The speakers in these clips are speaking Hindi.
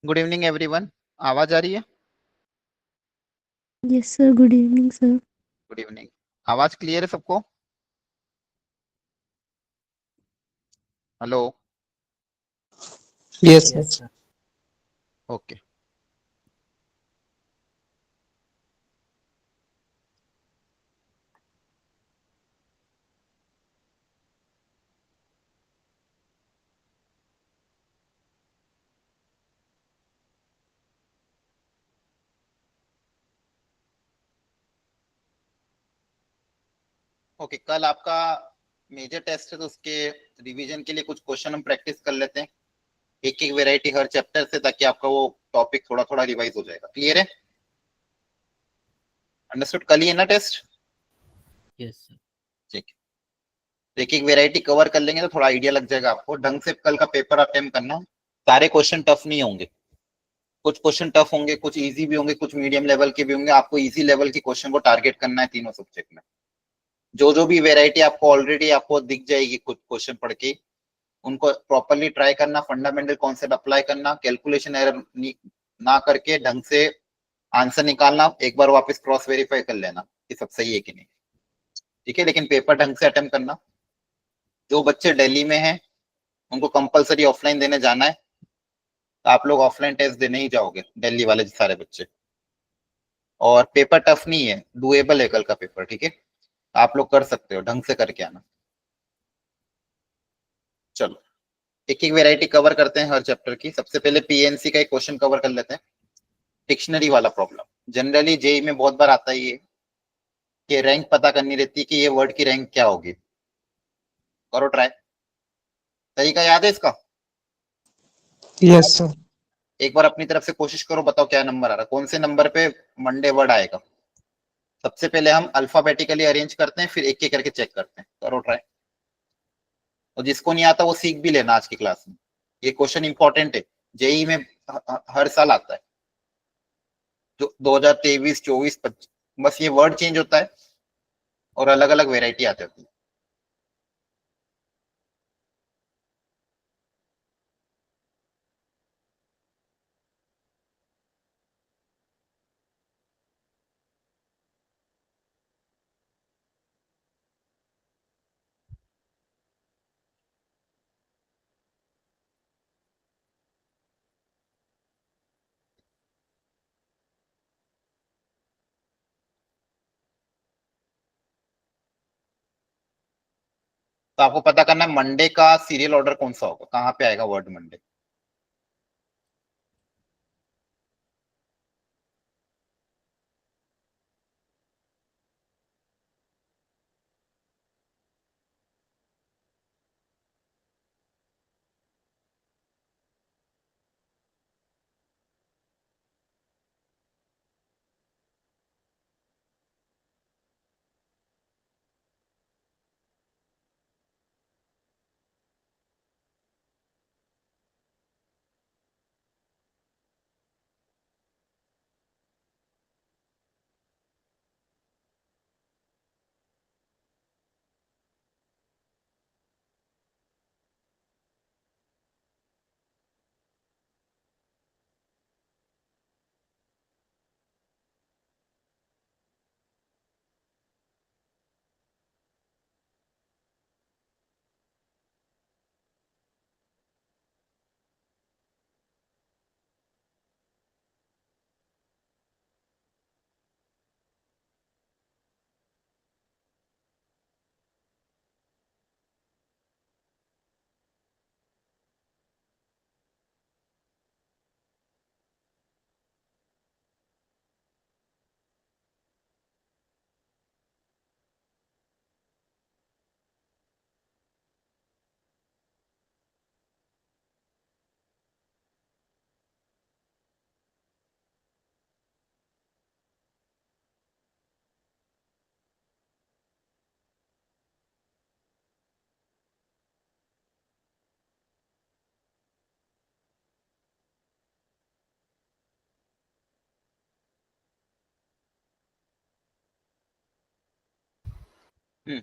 Good evening everyone. आवाज आ रही है? Yes sir, good evening sir. Good evening. आवाज क्लियर है सबको? Hello. Yes yes sir. Sir. Okay. Okay, कल आपका मेजर टेस्ट है तो उसके रिवीजन के लिए कुछ क्वेश्चन हम प्रैक्टिस कर लेते हैं, एक एक वेराइटी हर चैप्टर से, ताकि आपका वो टॉपिक थोड़ा थोड़ा रिवाइज हो जाएगा। क्लियर है? अंडरस्टूड? कल ही है ना टेस्ट? Yes sir. ठीक है, तो एक एक वेराइटी कवर कर लेंगे तो थोड़ा आइडिया लग जाएगा आपको। ढंग से कल का पेपर अटेम्प्ट करना। सारे क्वेश्चन टफ नहीं होंगे, कुछ क्वेश्चन टफ होंगे, कुछ इजी भी होंगे, कुछ मीडियम लेवल के भी होंगे। आपको इजी लेवल के क्वेश्चन को टारगेट करना है तीनों सब्जेक्ट में। जो जो भी वेराइटी आपको ऑलरेडी आपको दिख जाएगी कुछ क्वेश्चन पढ़ के, उनको प्रॉपरली ट्राई करना, फंडामेंटल कॉन्सेप्ट अप्लाई करना, कैलकुलेशन एरर ना करके ढंग से आंसर निकालना, एक बार वापस क्रॉस वेरीफाई कर लेना कि सब सही है कि नहीं। ठीक है, लेकिन पेपर ढंग से अटेम्प्ट करना। जो बच्चे दिल्ली में हैं उनको कंपलसरी ऑफलाइन देने जाना है, तो आप लोग ऑफलाइन टेस्ट देने ही जाओगे, दिल्ली वाले सारे बच्चे। और पेपर टफ नहीं है, डुएबल है कल का पेपर। ठीक है, आप लोग कर सकते हो, ढंग से करके आना। चलो, एक एक वेराइटी कवर करते हैं हर चैप्टर की। सबसे पहले पीएनसी का एक क्वेश्चन कवर कर लेते हैं, डिक्शनरी वाला प्रॉब्लम। जनरली जेई में बहुत बार आता है ये कि रैंक पता करनी रहती है कि ये वर्ड की रैंक क्या होगी। करो ट्राई। तरीका याद है इसका? Yes sir. एक बार अपनी तरफ से कोशिश करो, बताओ क्या नंबर आ रहा है, कौन से नंबर पे मंडे वर्ड आएगा। सबसे पहले हम अल्फाबेटिकली अरेंज करते हैं, फिर एक एक करके चेक करते हैं। करो ट्राई। और जिसको नहीं आता वो सीख भी लेना आज की क्लास में, ये क्वेश्चन इंपॉर्टेंट है, जेई में हर साल आता है। जो 2023, 24, 25, बस ये वर्ड चेंज होता है और अलग अलग वेराइटी आ जाती है। तो आपको पता करना है मंडे का सीरियल ऑर्डर कौन सा होगा, कहाँ पे आएगा वर्ड मंडे।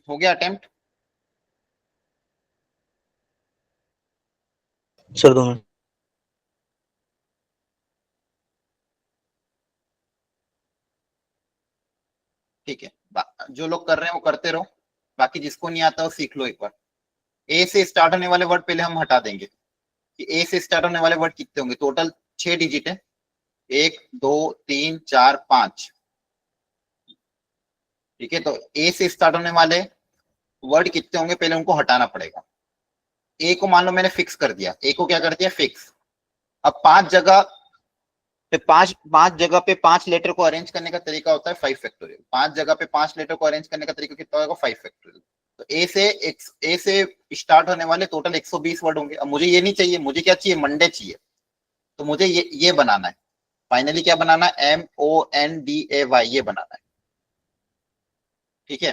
हो गया अटेम्प्ट? Sir 2 minute. ठीक है, जो लोग कर रहे हैं वो करते रहो, बाकी जिसको नहीं आता वो सीख लो एक बार। ए से स्टार्ट होने वाले वर्ड पहले हम हटा देंगे कि ए से स्टार्ट होने वाले वर्ड कितने होंगे। टोटल 6 डिजिट है, 1 2 3 4 5। ठीक है, तो ए से स्टार्ट होने वाले वर्ड कितने होंगे पहले उनको हटाना पड़ेगा। ए को मान लो मैंने फिक्स कर दिया, ए को क्या कर दिया फिक्स। अब 5 जगह पे 5 जगह पे 5 लेटर को अरेंज करने का तरीका होता है 5 फैक्टोरियल। 5 जगह पे 5 लेटर को अरेंज करने का तरीका कितना होगा 5 फैक्टोरियल। तो ए से स्टार्ट होने वाले टोटल 120 वर्ड होंगे। अब मुझे ये नहीं चाहिए, मुझे क्या चाहिए मंडे चाहिए, तो मुझे ये बनाना है। फाइनली क्या बनाना है, MONDAY ये बनाना है। ठीक है,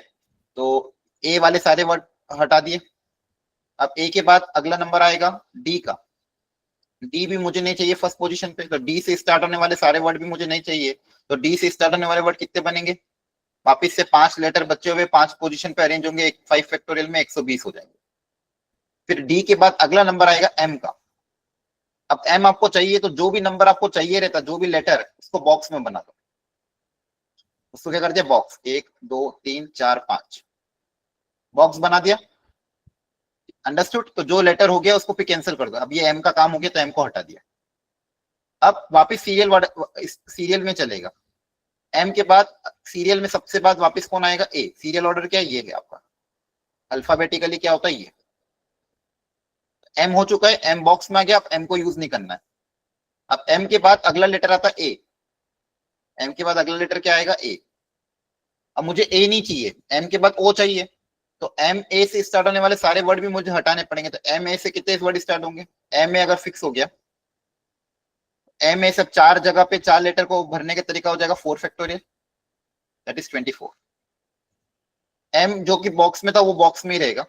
तो ए वाले सारे वर्ड हटा दिए। अब ए के बाद अगला नंबर आएगा डी का। डी भी मुझे नहीं चाहिए फर्स्ट पोजीशन पे, तो डी से स्टार्ट होने वाले सारे वर्ड भी मुझे नहीं चाहिए। तो डी से स्टार्ट होने वाले वर्ड कितने बनेंगे, वापिस से 5 लेटर बचे हुए 5 पोजीशन पे अरेंज होंगे, 5 फैक्टोरियल में 120 हो जाएंगे। फिर डी के बाद अगला नंबर आएगा एम का। अब एम आपको चाहिए तो जो भी नंबर आपको चाहिए रहता, जो भी लेटर, उसको बॉक्स में बना दो। उसको क्या कर दिया बॉक्स, 1 2 3 4 5 बॉक्स बना दिया। अंडरस्टूड। तो जो लेटर हो गया उसको फिर कैंसिल कर दो। अब ये एम का काम हो गया तो एम को हटा दिया। अब वापिस सीरियल में चलेगा। एम के बाद सीरियल में सबसे बाद वापस कौन आएगा, ए। सीरियल ऑर्डर क्या है, ये है आपका। अल्फाबेटिकली क्या होता है ये। एम हो चुका है, एम बॉक्स में आ गया। अब एम को यूज नहीं करना है। अब एम के बाद अगला लेटर आता है ए। एम के बाद अगला लेटर क्या आएगा, ए। अब मुझे ए नहीं चाहिए, एम के बाद ओ चाहिए। तो एम ए से स्टार्ट होने वाले सारे वर्ड भी मुझे हटाने पड़ेंगे। तो एम ए से कितने वर्ड स्टार्ट होंगे, एम ए अगर फिक्स हो गया, एम ए सब 4 जगह पे 4 लेटर को भरने का तरीका हो जाएगा 4 फैक्टोरियल, दैट इज 24। एम जो कि बॉक्स में था वो बॉक्स में ही रहेगा।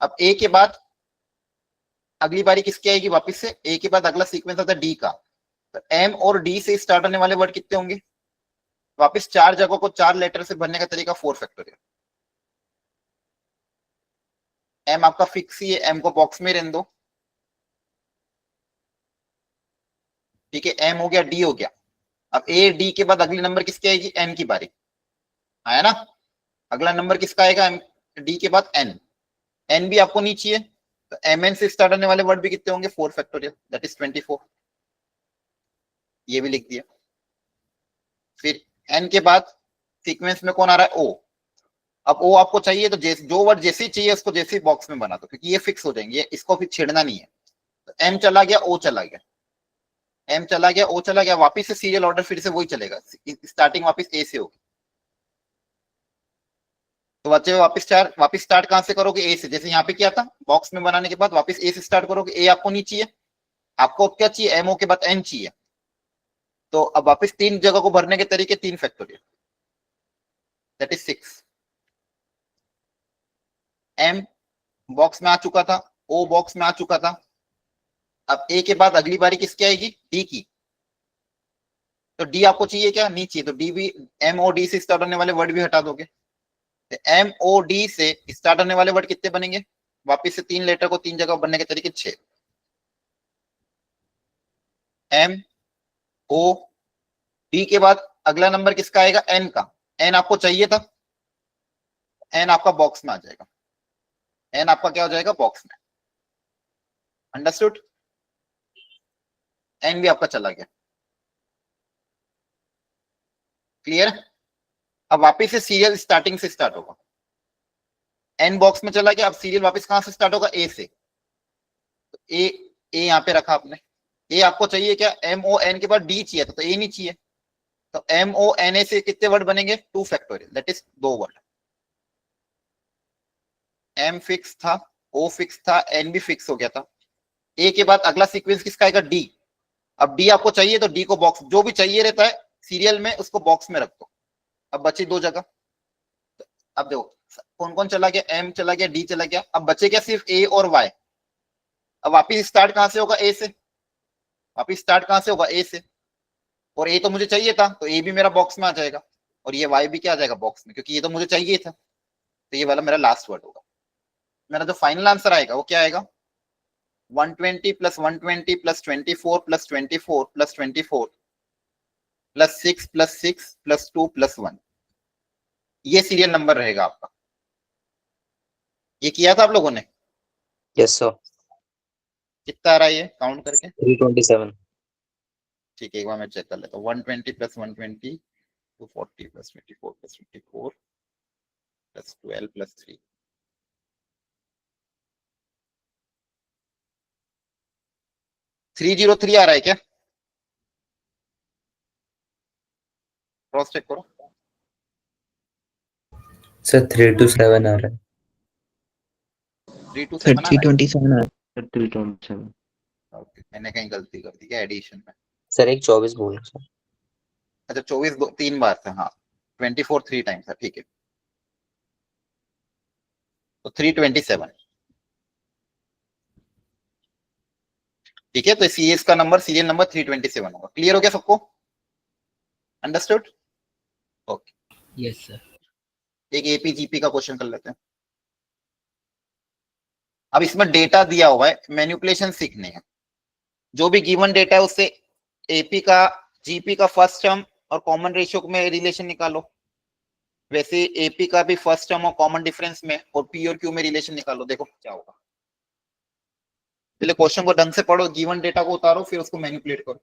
अब ए के बाद अगली बारी किसकी आएगी, वापस से ए के बाद अगला सीक्वेंस आता है डी का। तो एम और डी से स्टार्ट होने वाले वर्ड कितने होंगे, वापस 4 जगह को 4 लेटर से भरने का तरीका 4 फैक्टोरियल। एम आपका फिक्स ही है, एम को बॉक्स में रहने दो। ठीक है, एम हो गया, डी हो गया। अब ए डी के बाद अगली नंबर किसकी आएगी, एन की बारी आया ना। अगला नंबर किसका आएगा, एम डी के बाद एन। एन भी आपको नहीं चाहिए, तो एम एन से स्टार्ट होने वाले वर्ड भी कितने होंगे 4 फैक्टोरियल, दैट इज 24। ये भी लिख दिया। फिर एन के बाद सीक्वेंस में कौन आ रहा है, ओ। अब ओ आपको चाहिए तो जो वर्ड जैसे ही चाहिए उसको जैसे ही बॉक्स में बना दो, क्योंकि ये फिक्स हो जाएंगे, इसको फिर छेड़ना नहीं है। तो एम चला गया, ओ चला गया, एम चला गया, ओ चला गया। वापिस से सीरियल ऑर्डर फिर से वही चलेगा, स्टार्टिंग वापिस ए से होगी। तो बच्चे वापिस स्टार्ट कहां से करोगे, ए से। जैसे यहाँ पे किया था, बॉक्स में बनाने के बाद वापिस ए से स्टार्ट करोगे। ए आपको नहीं चाहिए, आपको क्या चाहिए, एमओ के बाद एन चाहिए। तो अब वापिस 3 जगह को भरने के तरीके 3 factorial, that is 6। M box में आ चुका था, ओ बॉक्स में आ चुका था। अब ए के बाद अगली बारी किसकी आएगी, डी की। तो डी आपको चाहिए क्या, नहीं चाहिए, तो डी भी एम ओ डी से स्टार्ट होने वाले वर्ड भी हटा दोगे। तो एम ओ डी से स्टार्ट होने वाले वर्ड कितने बनेंगे, वापिस से 3 लेटर को 3 जगह बनने के तरीके 6। एम ओ डी के बाद अगला नंबर किसका आएगा, एन का। एन आपको चाहिए था, एन आपका बॉक्स में आ जाएगा। एन आपका क्या हो जाएगा, बॉक्स में। अंडरस्टूड। एन भी आपका चला गया, क्लियर। अब वापिस से सीरियल स्टार्टिंग से स्टार्ट होगा। एन बॉक्स में चला गया, अब सीरियल वापस कहां से स्टार्ट होगा, ए से। तो ए यहां पे रखा आपने। ए आपको चाहिए क्या, एम ओ एन के बाद डी चाहिए था, तो ए नहीं चाहिए। तो एम ओ एन ए से कितने वर्ड बनेंगे, 2 factorial, that is 2 word. M fix था, ओ फिक्स था, एन भी फिक्स हो गया था। ए के बाद अगला सीक्वेंस किसका आएगा, डी। अब डी आपको चाहिए तो डी को बॉक्स, जो भी चाहिए रहता है सीरियल में उसको बॉक्स में रख दो। अब बची 2 जगह। अब देखो कौन कौन चला गया, एम चला गया, डी चला गया। अब बचे क्या, सिर्फ ए और वाई। अब वापिस स्टार्ट कहां से होगा, ए से। वापिस स्टार्ट कहां से होगा, ए से। और ए तो मुझे चाहिए था, तो ए भी मेरा बॉक्स में आ जाएगा। और ये वाई भी क्या आ जाएगा, बॉक्स में, क्योंकि ये तो मुझे चाहिए था। तो ये वाला मेरा लास्ट वर्ड होगा। मेरा जो फाइनल आंसर आएगा वो क्या आएगा, 120 + 120 + 24 + 24 + 24 + 6 + 6 + 2 + 1। ये सीरियल नंबर रहेगा आपका। ये किया था आप लोगों ने? Yes sir. कितना आ रहा है ये काउंट करके? 327। ठीक है, एक बार मैं चेक कर लेता हूँ। 120 plus 120 240 plus 24 plus 54 plus 12 plus 3 303 आ रहा है क्या? क्रॉस चेक करो। सर 327 आ रहा है। 327 आ रहा 3027 327। है। ओके, मैंने कहीं गलती कर दी क्या एडिशन में? सर एक 24 बोल सर। अच्छा 24 तीन बार था, हाँ 24 थ्री टाइम था, ठीक है। तो 327, ठीक है। तो सीएस का नंबर, सीरियल नंबर 327 होगा। क्लियर हो गया सबको? अंडरस्टूड? Okay, Yes, sir. एक एपीजीपी का क्वेश्चन कर लेते हैं। अब इसमें डेटा दिया हुआ है, मैनिपुलेशन सीखने हैं। जो भी गिवन डेटा है उससे एपी का जीपी का फर्स्ट टर्म और कॉमन रेशियो में रिलेशन निकालो। वैसे एपी का भी फर्स्ट टर्म और कॉमन डिफरेंस में और पी और क्यू में रिलेशन निकालो। देखो क्या होगा। पहले क्वेश्चन को ढंग से पढ़ो, गिवन डेटा को उतारो, फिर उसको मैनिपुलेट करो।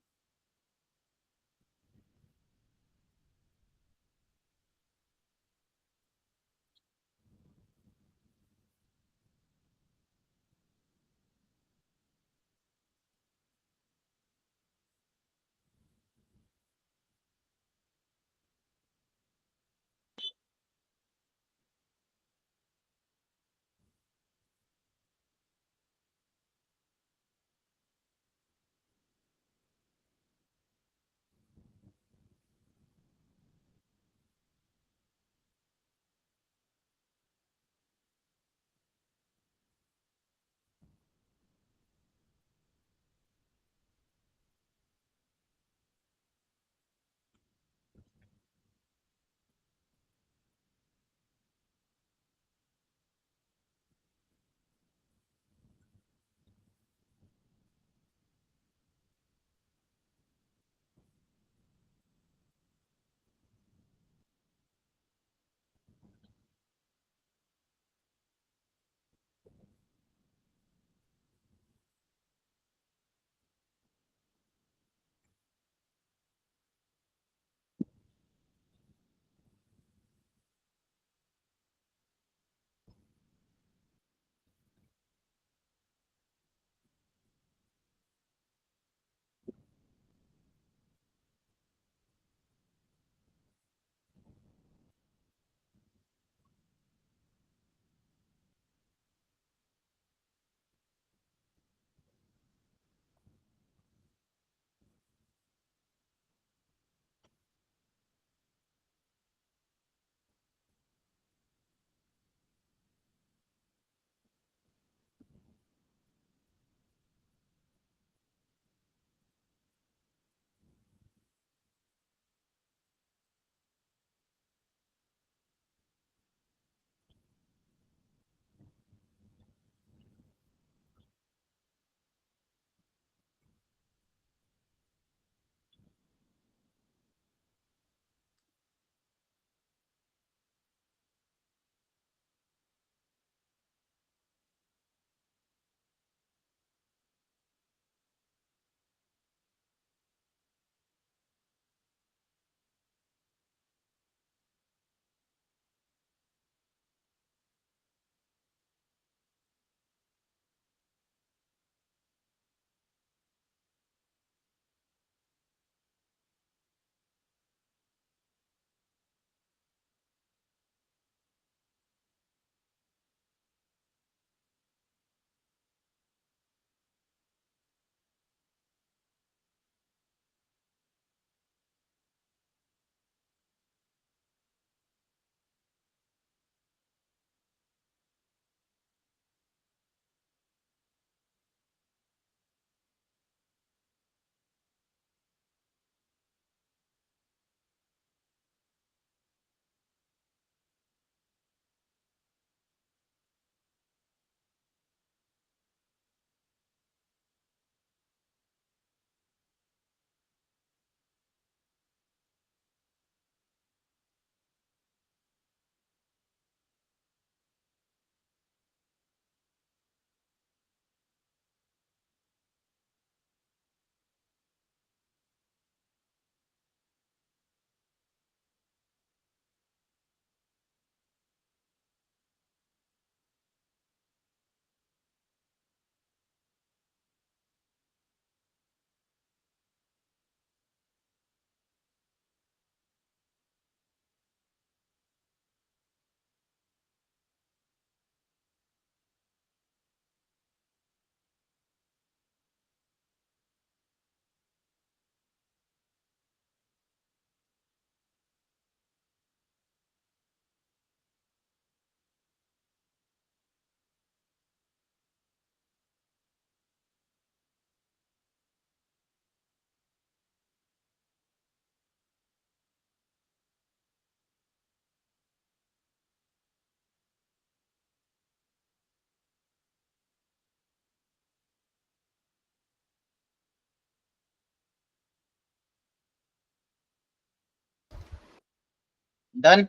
डन।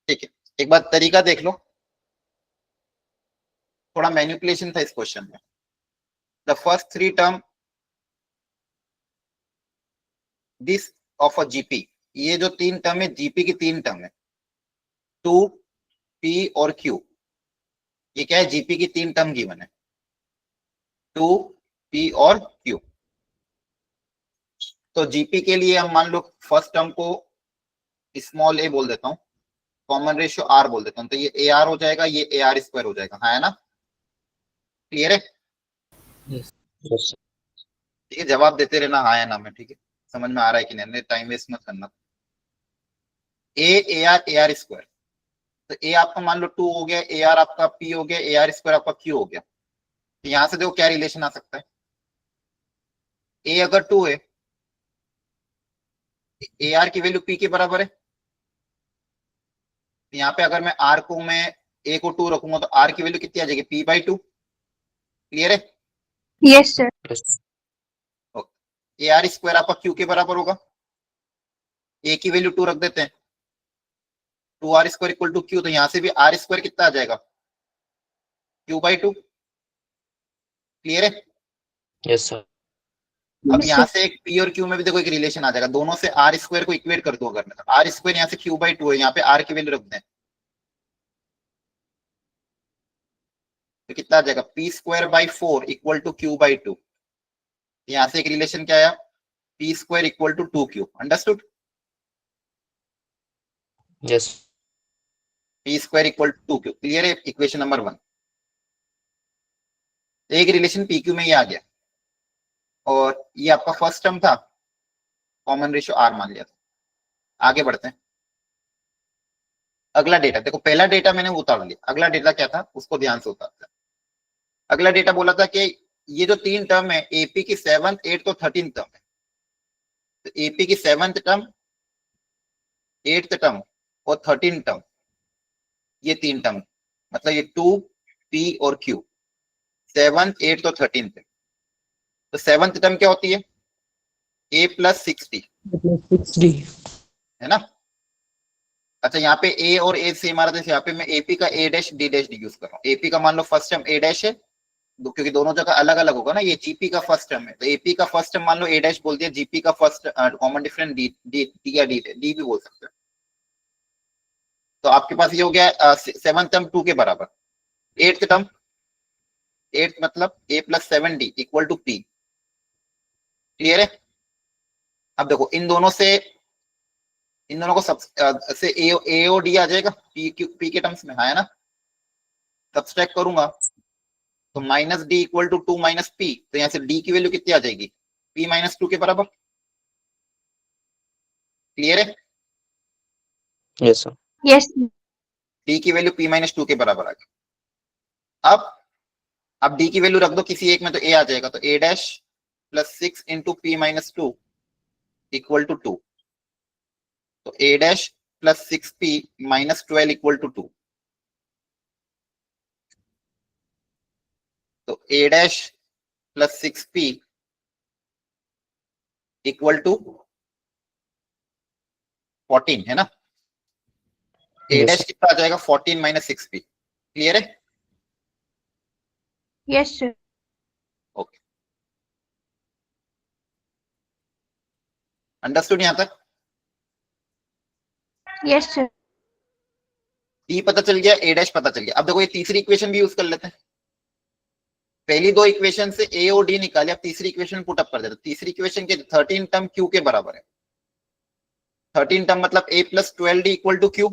ठीक है, एक बार तरीका देख लो, थोड़ा मैनिपुलेशन था इस क्वेश्चन में। The first three term this of a GP, ये जो तीन टर्म है जीपी की तीन टर्म है, टू पी और क्यू, ये क्या है, जीपी की तीन टर्म गिवन है, टू पी और क्यू। तो जीपी के लिए हम मान लो फर्स्ट टर्म को स्मॉल ए बोल देता हूँ, कॉमन रेशियो आर बोल देता हूँ, तो ये ए आर हो जाएगा, ये ए आर स्क्वायर हो जाएगा, हाँ है ना, क्लियर है? Yes. Yes, sir. ठीक है, जवाब देते रहना हाँ या ना में, ठीक है, समझ में आ रहा है कि नहीं, टाइम वेस्ट मत करना। ए आर स्क्वायर, तो ए आपका मान लो टू हो गया, ए आर आपका पी हो गया, ए आर स्क्वायर आपका क्यू हो गया। तो यहां से देखो क्या रिलेशन आ सकता है, ए अगर टू है, ए आर की वैल्यू पी के बराबर है, तो यहाँ पे अगर मैं आर को मैं ए को टू रखूंगा तो आर की वैल्यू कितनी आ जाएगी, पी बाई टू, क्लियर है? Yes, sir. Yes. A R square आपका क्यू के बराबर होगा, ए की वैल्यू टू रख देते हैं, two r square equal to q, तो यहां से भी आर स्क्वायर कितना आ जाएगा, क्यू बाई टू, क्लियर है? Yes, sir. अब Yes, यहाँ sir. से एक पी और क्यू में भी देखो एक रिलेशन आ जाएगा, दोनों से आर स्क्वायर को इक्वेट कर दो, अगर मैं आर स्क्वायर यहाँ से क्यू बाई टू है, यहाँ पे आर की वैल्यू रख दें तो कितना आ जाएगा, p square by four equal to q by two. यहाँ से एक रिलेशन क्या आया, p square equal to two q, understood? Yes. P square equal to two q, clear है? इक्वेशन नंबर वन, एक रिलेशन पी क्यू में ये आ गया, और ये आपका फर्स्ट टर्म था, कॉमन रेशियो आर मान लिया था। आगे बढ़ते हैं, अगला डेटा देखो, पहला डेटा मैंने उतार लिया, अगला डेटा क्या था उसको ध्यान से उतारते हैं। अगला डेटा बोला था कि ये जो तीन टर्म है, एपी की सेवंथ एट्थ और 13th टर्म है, तो एपी की सेवंथ टर्म, एट्थ टर्म और 13th टर्म, ये तीन टर्म, मतलब ये टू पी और क्यू, सेवंथ एट्थ और 13th है। तो सेवंथ टर्म क्या होती है, ए प्लस 6d, 6D. है ना? अच्छा, यहाँ पे ए और ए सेम आ रहा था, यहाँ पे मैं एपी का a dash d dash d use कर रहा हूँ। एपी का मान लो फर्स्ट टर्म ए डैश है, क्योंकि दोनों जगह अलग अलग होगा ना, ये जीपी का फर्स्ट टर्म है, तो एपी का फर्स्ट टर्म मान लो ए डैश बोल दिया, जीपी का first common difference D D D या डी डी भी बोल सकते हैं। तो आपके पास ये हो गया सेवन टर्म टू के बराबर, एट्थ टर्म, एट्थ मतलब a plus 7d equal to p, clear है? अब देखो इन दोनों से, इन दोनों को सब से ए ओ डी आ जाएगा पी क्यू पी के टर्म्स में, हाँ है ना? सब्सट्रैक्ट करूंगा तो minus d equal to two minus p, तो यहाँ से डी की वैल्यू कितनी आ जाएगी, पी माइनस टू के बराबर, क्लियर है? Yes, sir. Yes, sir. D की वैल्यू पी माइनस टू के बराबर आ गई। अब डी की वैल्यू रख दो किसी एक में, तो ए आ जाएगा, तो a dash plus 6 into p minus two equal to two, तो a dash plus 6p minus 12 equal to two, तो a dash plus 6p equal to 14, है ना? A Yes, dash sir. कितना आ जाएगा, 14 माइनस 6p, क्लियर है? Yes, sir. ओके, अंडरस्टूड यहां तक? Yes, sir. डी पता चल गया, ए डैश पता चल गया। अब देखो ये तीसरी इक्वेशन भी यूज कर लेते हैं, पहली दो इक्वेशन से ए और डी निकाले, अब तीसरी इक्वेशन पुट अप कर देते। तीसरी इक्वेशन के 13 टर्म क्यू के बराबर है, 13 टर्म मतलब a plus 12d equal to q.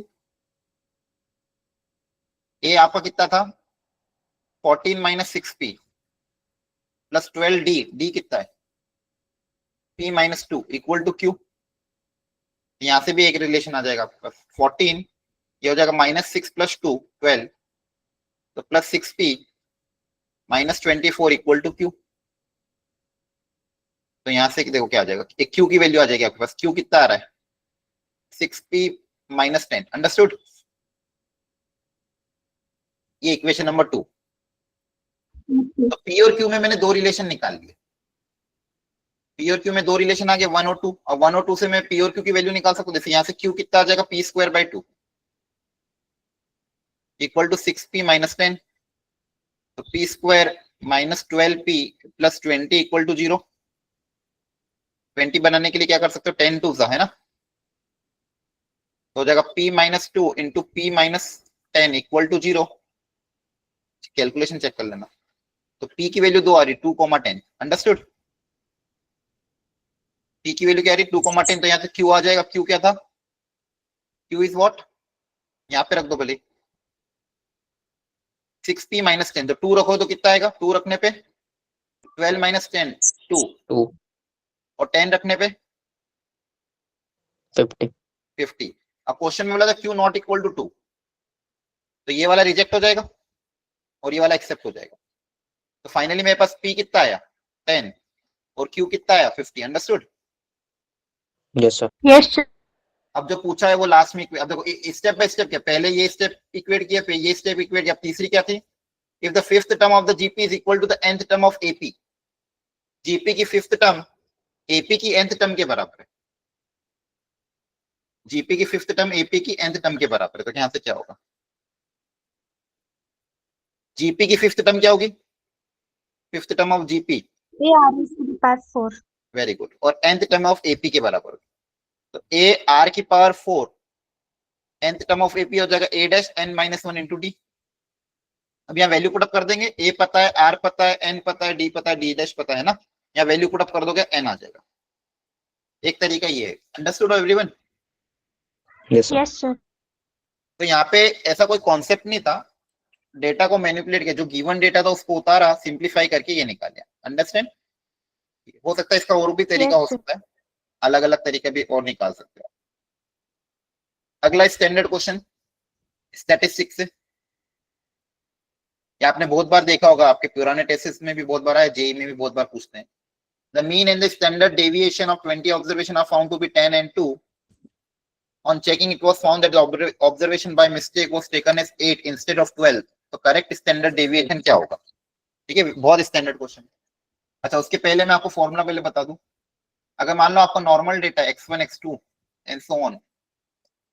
A आपका कितना था, 14 minus 6p plus 12d, D कितना है, p minus two equal to q. यहां से भी एक रिलेशन आ जाएगा आपके पास, 14 ये हो जाएगा माइनस 6 प्लस 2 12, तो plus 6p minus 24 equal to q. तो यहां से देखो क्या आ जाएगा, एक क्यू की वैल्यू आ जाएगी आपके पास, क्यू कितना आ रहा है, 6p माइनस 10, अंडरस्टूड? ये इक्वेशन नंबर 2। तो पी और क्यू में मैंने दो रिलेशन निकाल लिए, पी और क्यू में दो रिलेशन आ गए 1 और 2, और 1 और 2 से मैं पी और क्यू की वैल्यू निकाल सकता हूँ। जैसे यहाँ से क्यू कितना आ जाएगा, p square by 2 equal to 6p minus 10, तो p square minus 12p plus 20 equal to 0। 20 बनाने के लिए क्या कर सकते हो, 10 टू है ना, तो हो जाएगा p minus 2 into p minus 10 equal to 0। Calculation check कर लेना। तो p की वैल्यू 2 आ रही, 2,10। अंडरस्टूड। p की वैल्यू क्या आ रही, 2,10। तो यहाँ से q आ जाएगा। q क्या था, q इज व्हाट, यहाँ पे रख दो भले 6p माइनस 10, तो 2 रखो तो कितना आएगा, 2 रखने पे 12 माइनस 10 2, 2 और 10 रखने पे 50 50। अब क्वेश्चन में बोला था q नॉट इक्वल टू 2, तो ये वाला रिजेक्ट हो जाएगा और ये वाला एक्सेप्ट हो जाएगा। तो फाइनली मेरे पास p कितना आया 10 और q कितना आया 50। Understood. yes sir Yes, sir. अब जो पूछा है वो लास्ट में, अब देखो स्टेप बाय स्टेप, क्या पहले ये स्टेप इक्वेट किया, फिर ये स्टेप इक्वेट किया। तीसरी क्या थी, if the fifth term of the GP is equal to the nth term of AP, GP की फिफ्थ टर्म एपी की nth टर्म के बराबर है, जीपी की फिफ्थ टर्म एपी की nth टर्म के बराबर है। तो यहां से क्या होगा, जीपी की फिफ्थ टर्म क्या होगी, fifth term of GP, A r is to the power 4. Very good, और nth टर्म ऑफ एपी के बराबर होगी। तो ए आर की power 4 nth term of AP हो जाएगा a dash n minus 1 into D. अब यहाँ वैल्यू पुटअप कर देंगे, ए पता है, आर पता है, एन पता है, डी पता है, डी डैश पता है ना, यहाँ वैल्यू पुटअप कर दोगे एन आ जाएगा। एक तरीका ये है। Understood everyone. yes sir Yes, sir. तो यहाँ पे ऐसा कोई कॉन्सेप्ट नहीं था, डेटा को मैनिपुलेट किया, जो गिवन डेटा था उसको उतारा, सिंप्लीफाई करके ये निकाला। अंडरस्टैंड। हो सकता है इसका और भी तरीका Yes, हो sir. सकता है, अलग अलग तरीके भी और निकाल सकते हो। अगला स्टैंडर्ड क्वेश्चन स्टैटिस्टिक्स से, ये आपने बहुत बार देखा होगा, आपके पुराने टेस्ट में भी बहुत बार आया, जेई में भी बहुत बार पूछते हैं। The mean and the standard deviation of 20 observation are found to be 10 and 2. On checking, it was found that the observation by mistake was taken as 8 instead of 12. तो करेक्ट स्टैंडर्ड डेविएशन क्या होगा। ठीक है, बहुत स्टैंडर्ड क्वेश्चन। अच्छा, उसके पहले मैं आपको फॉर्मूला पहले बता दूं। अगर मान लो आपका normal data x1 x2 and so on,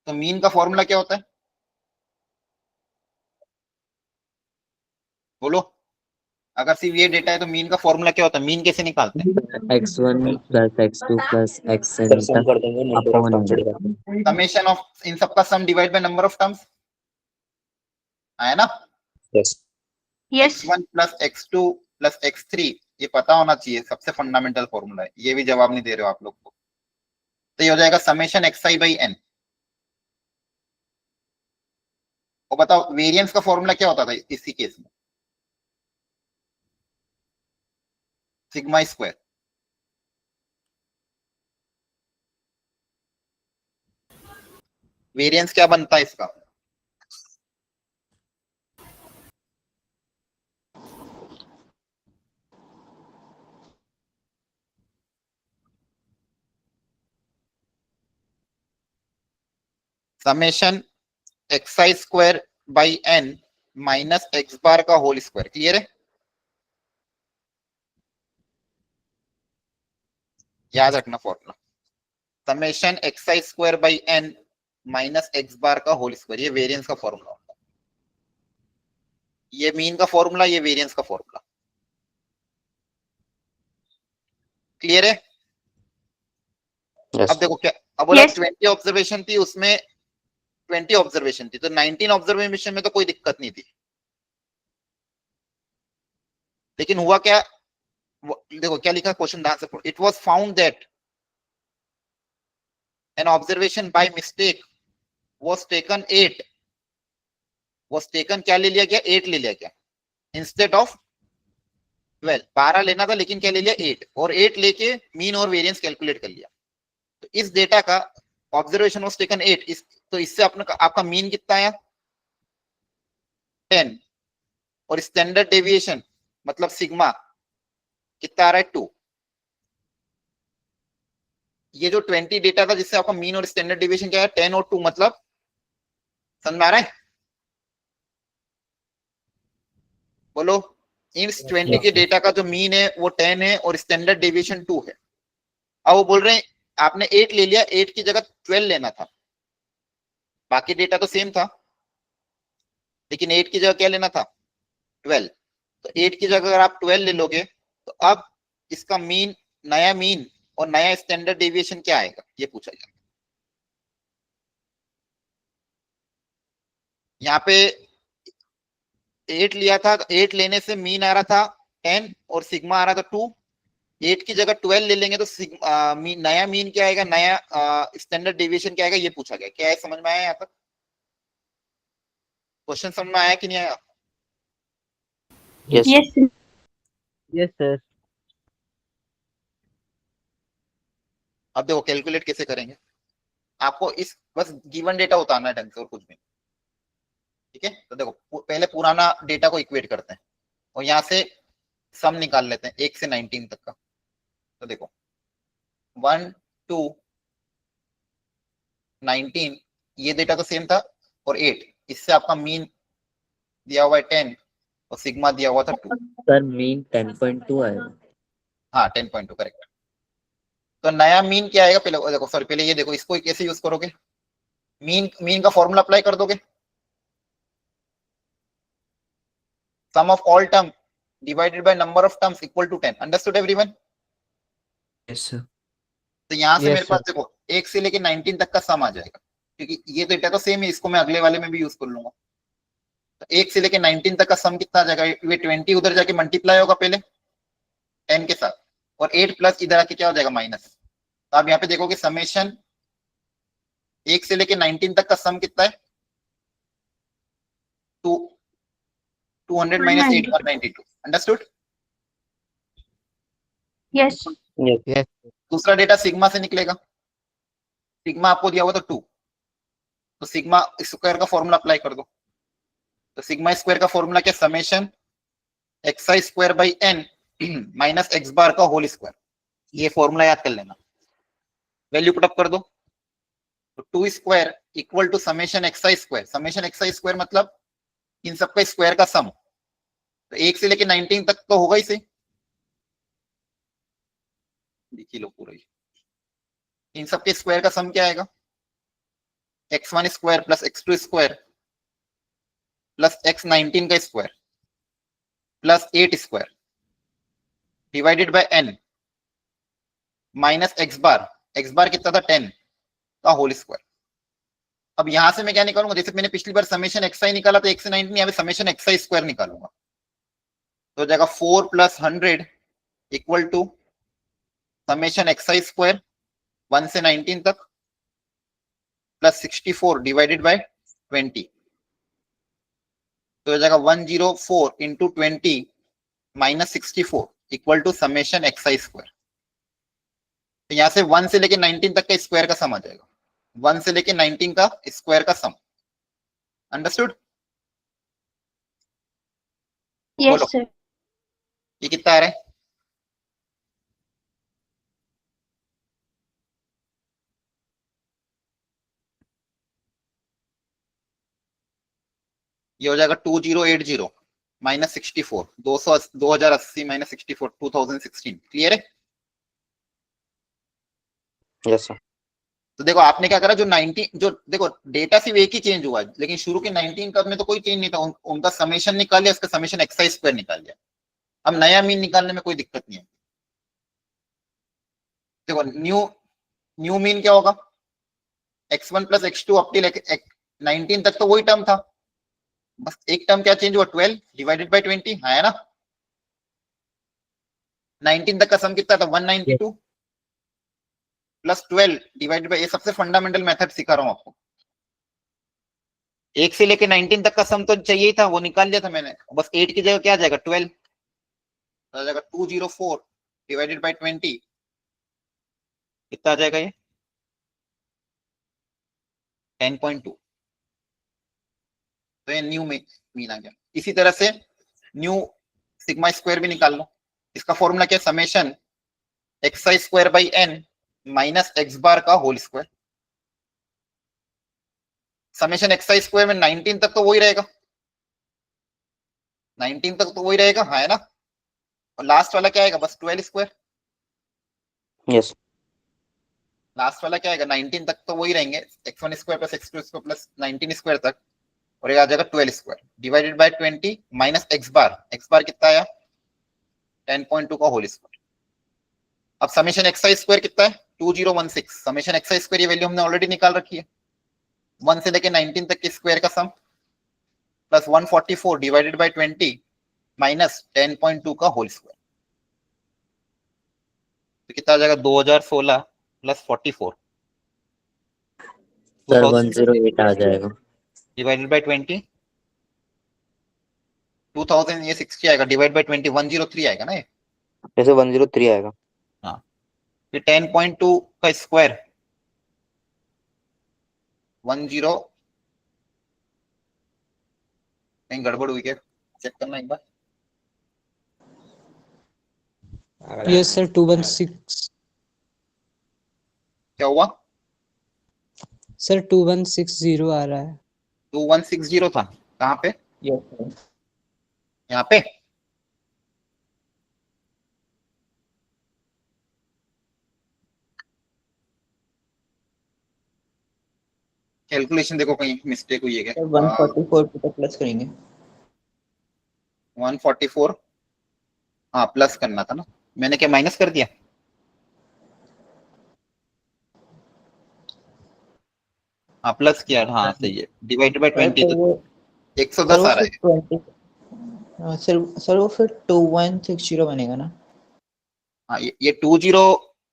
तो मीन का फॉर्मूला क्या होता है, बोलो। अगर सिर्फ ये डेटा है तो मीन का फॉर्मूला क्या होता है, मीन कैसे निकालते हैं, x1 plus x2 plus xn sum कर देंगे number of upon terms. Summation of इन सबका sum divide by number of terms, आया ना। yes Yes. x1 plus x2 plus x3, ये पता होना चाहिए, सबसे फंडामेंटल फॉर्मूला है। ये भी जवाब नहीं दे रहे हो आप लोग को, तो ये हो जाएगा समेशन xi बाई n। और बताओ वेरिएंस का फॉर्मूला क्या होता था इसी केस में, सिग्मा स्क्वायर। वेरिएंस क्या बनता है इसका, summation xi square by n minus x बार का होल स्क्वायर। क्लियर है, याद रखना formula, summation xi square by n minus x बार का होल स्क्वायर, ये वेरिएंस का फॉर्मूला होता है। ये मीन का फॉर्मूला, ये वेरिएंस का फॉर्मूला। क्लियर है। yes अब देखो क्या, अब बोला Yes. 20 ऑब्जर्वेशन थी, उसमें 20 ऑब्जर्वेशन थी, तो 19 ऑब्जर्वेशन में तो कोई दिक्कत नहीं थी। लेकिन हुआ क्या, देखो क्या लिखा क्वेश्चन ध्यान से, it was found that an observation by mistake was taken 8, was taken क्या ले लिया गया, 8 ले लिया गया, इंस्टेड ऑफ 12। 12 लेना था लेकिन क्या ले लिया 8, और 8 लेके मीन और वेरिएंस कैलकुलेट कर लिया। तो इस डेटा का ऑब्जर्वेशन वाज टेकन 8, तो इससे आपका मीन कितना आया 10, और स्टैंडर्ड डेविएशन मतलब सिग्मा कितना आ रहा है 2। ये जो 20 डेटा था जिससे आपका मीन और स्टैंडर्ड डेविएशन क्या है 10 और 2, मतलब समझ में आ रहा है, बोलो। इन 20 के डेटा का जो मीन है वो 10 है और स्टैंडर्ड डेविएशन 2 है। अब वो बोल रहे हैं आपने 8 ले लिया, 8 की जगह 12 लेना था, बाकी डेटा तो सेम था, लेकिन 8 की जगह क्या लेना था, 12। तो 8 की जगह अगर आप 12 ले लोगे तो अब इसका मीन, नया मीन और नया स्टैंडर्ड डेविएशन क्या आएगा, ये पूछा गया। यहाँ पे 8 लिया था, तो 8 लेने से मीन आ रहा था 10 और सिग्मा आ रहा था 2। 8 की जगह 12 ले लेंगे तो नया मीन क्या आएगा, नया स्टैंडर्ड डेविएशन क्या आएगा, ये पूछा गया। क्या है, समझ में आया यहाँ तक? क्वेश्चन समझ में आया कि नहीं आया? Yes, sir. Yes. Yes, sir. अब देखो कैलकुलेट कैसे करेंगे, आपको इस बस गिवन डेटा उतारना है ढंग से और कुछ भी, ठीक है। तो देखो पहले पुराना डेटा को इक्वेट करते हैं और यहाँ से सम निकाल लेते हैं 1 से 19 तक का। तो देखो 1 2 19 ये डेटा तो सेम था, और 8 इससे आपका मीन दिया हुआ है 10 और सिग्मा दिया हुआ था 2। सर मीन 10.2 आएगा। हाँ 10.2 करेक्ट। तो नया मीन क्या आएगा, पहले देखो, सॉरी पहले ये देखो, इसको कैसे यूज करोगे, मीन का फॉर्मूला अप्लाई कर दोगे, sum of all term divided by number of terms equal to 10। Understood everyone? Yes, sir. तो यहाँ से Yes, मेरे पास sir. देखो 1 से लेके 19 तक का सम आ जाएगा, क्योंकि ये डेटा तो सेम है, इसको मैं अगले वाले में भी यूज कर लूंगा। तो 1 से लेके 19 तक का सम कितना आ जाएगा, ये 20 उधर जाके मल्टीप्लाई होगा पहले 10 के साथ, और 8 प्लस इधर आके क्या हो जाएगा, माइनस। तो आप यहाँ पे देखोगे समेशन 1 से लेके 19 तक का सम कितना है, 200 minus 8 192। Understood? Yes. Yes. Yes. दूसरा डेटा सिग्मा से निकलेगा, सिग्मा आपको दिया हुआ था 2, तो सिग्मा स्क्वायर का फॉर्मूला अप्लाई कर दो। तो सिग्मा स्क्वायर का फॉर्मूला क्या, summation x square by n minus x bar का होल स्क्वायर। ये फॉर्मूला याद कर लेना, वैल्यू पुटअप कर दो। तो 2 square equal to summation x square, summation x square मतलब इन सबका स्क्वायर का सम। तो 1 से लेके 19 तक तो होगा ही सही, लिख लो पूरा ही। इन सबके स्क्वायर का सम क्या आएगा, x1 square plus x2 square plus x19 का square plus 8 square divided by n minus x बार कितना था 10 का होल स्क्वायर। अब यहां से मैं क्या निकालूंगा, जैसे मैंने पिछली बार समेशन xi निकाला था 1 से 19, यहाँ पे समेशन xi स्क्वायर निकालूंगा। तो हो जाएगा 4 plus 100 equal to summation xi square 1 से 19 तक प्लस 64 डिवाइडेड बाय 20। तो हो जाएगा 104 into 20 minus 64 equal to summation xi square. तो यहाँ से 1 से लेके 19 तक का स्क्वायर का सम आ जाएगा, 1 से लेके 19 का स्क्वायर का सम। अंडरस्टूड? Yes, बोलो sir. ये कितना आ रहा है, ये हो जाएगा 2080 माइनस 64, 2080 माइनस 64 2016। क्लियर है? Yes, sir. तो देखो आपने क्या करा, जो 19 जो देखो डेटा सिर्फ एक ही चेंज हुआ है, लेकिन शुरू के 19 का में तो कोई चेंज नहीं था, उनका समेशन निकाल लिया, इसका समेशन एक्स स्क्वायर निकाल लिया। अब नया मीन निकालने में कोई दिक्कत नहीं है। देखो न्यू मीन क्या होगा, x1 plus x2 up till 19 तक तो वही टर्म था, बस एक टर्म क्या चेंज हुआ, 12 डिवाइडेड बाय 20 है ना। 19 तक का सम कितना था, 192 प्लस 12 डिवाइडेड बाय, ये सबसे फंडामेंटल मेथड सिखा रहा हूं आपको। 1 से लेके 19 तक का सम तो चाहिए था, वो निकाल लिया था मैंने, बस 8 की जगह क्या आ जाएगा 12, तो आ जाएगा 204 डिवाइडेड बाय 20 कितना आ जाएगा, ये 10.2। तो ये न्यू मीन आ गया। इसी तरह से न्यू सिग्मा स्क्वायर भी निकाल लो, इसका फॉर्मूला क्या है, summation x square by n minus x bar का whole square. Summation x square में 19 तक तो वही रहेगा, 19 तक तो वही रहेगा, है ना। और लास्ट वाला क्या आएगा, बस 12 स्क्वायर। Yes. लास्ट वाला क्या आएगा 19 तक तो वही रहेंगे, x1 square plus x2 square plus 19 square तक, और ये आ जाएगा 12 square divided by 20 minus x बार कितना आया 10.2 का होल स्क्वायर। अब समेशन एक्स स्क्वायर कितना है 2016, समेशन एक्स स्क्वायर ये वैल्यू हमने ऑलरेडी निकाल रखी है, 1 से लेके 19 तक के स्क्वायर का सम प्लस 144 डिवाइडेड बाय 20 माइनस 10.2 का होल स्क्वायर, तो कितना आ जाएगा 2016 प्लस 44 सर 108 आ जाएगा। डिवाइडेड बाय 20 2000 ये 60 आएगा डिवाइड बाय 20 103 आएगा ना ये। जैसे 103 आएगा। हाँ फिर 10.2 का स्क्वायर 10 कहीं गड़बड़ हुई क्या चेक करना एक बार। Yes, sir. 216. क्या हुआ Sir, 2160 आ रहा है. 2160 था कहाँ पे यस सर। यहाँ पे कैलकुलेशन देखो कहीं मिस्टेक हुई है क्या। 144 पे तो प्लस करेंगे। 144 हाँ प्लस करना था ना, मैंने क्या माइनस कर दिया। हाँ प्लस किया हाँ सही है डिवाइडेड बाय 20 तो तो वो 110 आ रहा है। 20 सर वो फिर 2160 बनेगा ना। हाँ ये 20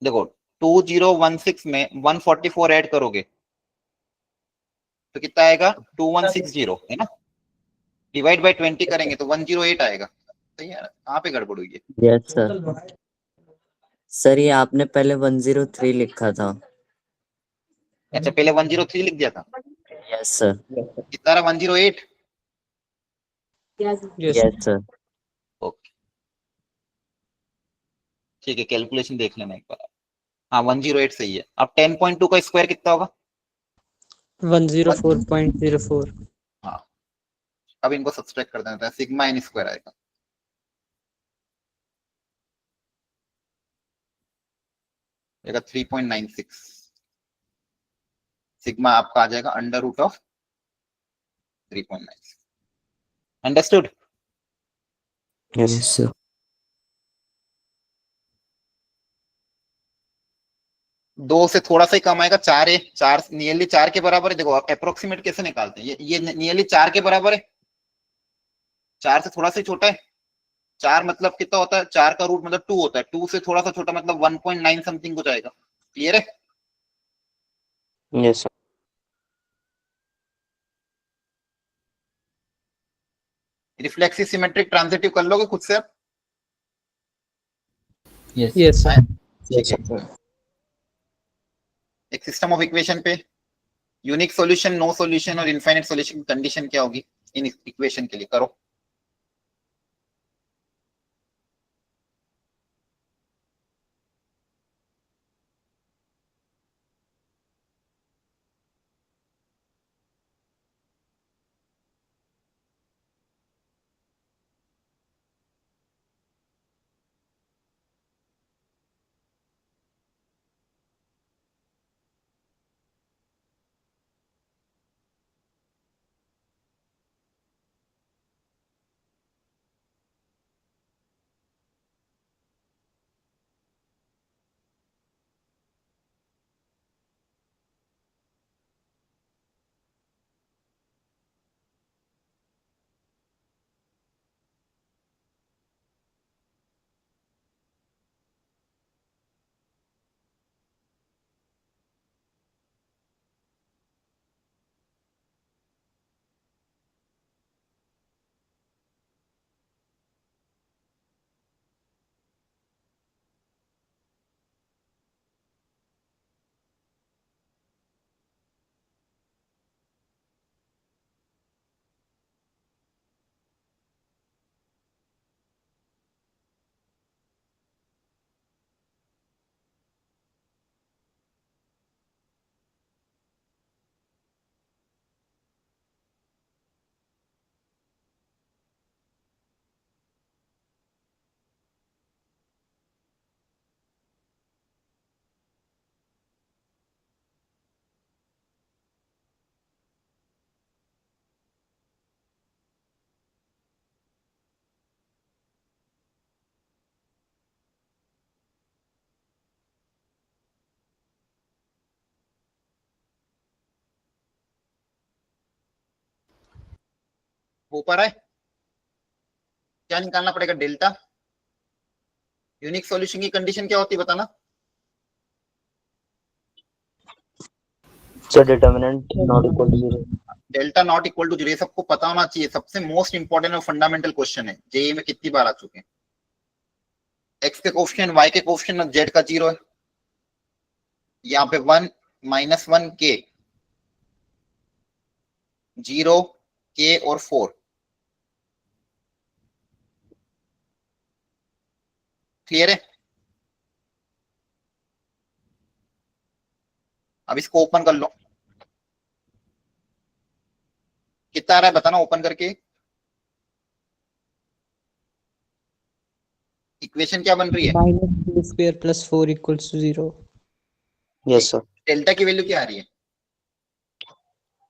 देखो 2016 में 144 ऐड करोगे तो कितना आएगा 2160 है ना, डिवाइड बाय 20 करेंगे तो 108 आएगा। सही है कहाँ पे गड़बड़ हुई है। Yes sir. सर ये आपने पहले 103 लिखा था। अच्छा पहले 103 लिख दिया था, यस सर। कितना रहा 108। Yes. Yes sir. ओके ठीक है कैलकुलेशन देख लेना एक बार। हाँ 108 सही है। अब 10.2 का स्क्वायर कितना होगा 104.04. हाँ अब इनको सब्सट्रैक्ट कर देना था, सिग्मा एन स्क्वायर आएगा, आएगा 3.96, सिग्मा आपका आ जाएगा under root of 3.96। Understood. Yes yes sir. 2 से थोड़ा सा ही कम आएगा, 4 है, 4 नियरली 4 के बराबर है। देखो आप अप्रोक्सीमेट कैसे निकालते हैं, ये नियरली 4 के बराबर है, 4 से थोड़ा सा ही छोटा है। 4 मतलब कितना होता है, 4 का रूट मतलब 2 होता है, 2 से थोड़ा सा छोटा मतलब 1.9 समथिंग हो जाएगा। क्लियर है। Yes sir. Reflexive symmetric transitive कर लोगे खुद से आप। Yes, sir. ठीक है एक सिस्टम ऑफ इक्वेशन पे यूनिक सॉल्यूशन, नो सॉल्यूशन और इनफाइनाइट सॉल्यूशन की कंडीशन क्या होगी इन इक्वेशन के लिए करो। ऊपर है, क्या निकालना पड़ेगा? डेल्टा। यूनिक सॉल्यूशन की कंडीशन क्या होती है बताना? Sir determinant not equal to 0। Delta not equal to 0, ये सबको पता होना चाहिए, सबसे मोस्ट इंपॉर्टेंट और फंडामेंटल क्वेश्चन है, जेईई में कितनी बार आ चुके हैं। एक्स के कोफिशिएंट, वाई के कोफिशिएंट, जेड का 0 है, यहाँ पे 1 -1 के, 0 के और 4। क्लियर है? अब इसको ओपन कर लो, कितना आ रहा है बताना ओपन करके। इक्वेशन क्या बन रही है? minus k square plus 4 equals to 0. Yes sir. Delta की वैल्यू क्या आ रही है?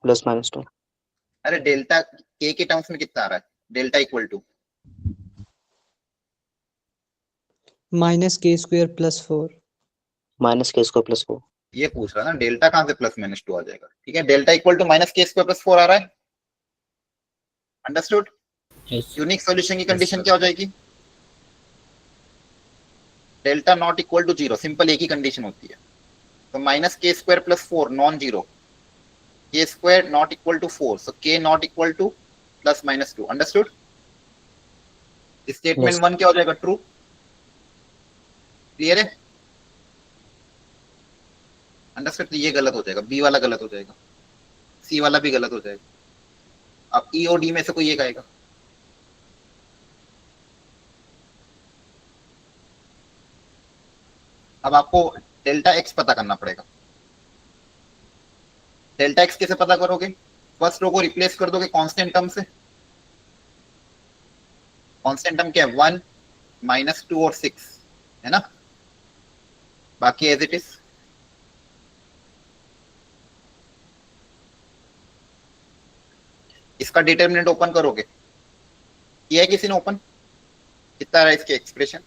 +-2। अरे डेल्टा के टर्म्स में कितना आ रहा है? Delta equal to minus k square plus 4. -k² + 4। ये पूछ रहा है ना, डेल्टा कहां से +-2 आ जाएगा? ठीक है, डेल्टा इक्वल टू -k² + 4 आ रहा है। अंडरस्टूड? यूनिक सॉल्यूशन की कंडीशन क्या हो जाएगी? Delta not equal to 0, simple एक ही कंडीशन होती है। तो -k² + 4 non zero, k² not equal to 4, so k not equal to +-2। Understood? Statement 1 क्या हो जाएगा? ट्रू। क्लियर है? अंडरस्टूड? तो ये गलत हो जाएगा, बी वाला गलत हो जाएगा, सी वाला भी गलत हो जाएगा। अब ई और डी में से कोई एक आएगा। अब आपको डेल्टा एक्स पता करना पड़ेगा। डेल्टा एक्स कैसे पता करोगे? फर्स्ट रो को रिप्लेस कर दोगे कांस्टेंट टर्म से। कांस्टेंट टर्म क्या है? 1 -2 और 6 है ना, बाकी एज इट इज। इसका डिटरमिनेंट ओपन करोगे, किया है किसी ने ओपन? कितना रहा इसके एक्सप्रेशन?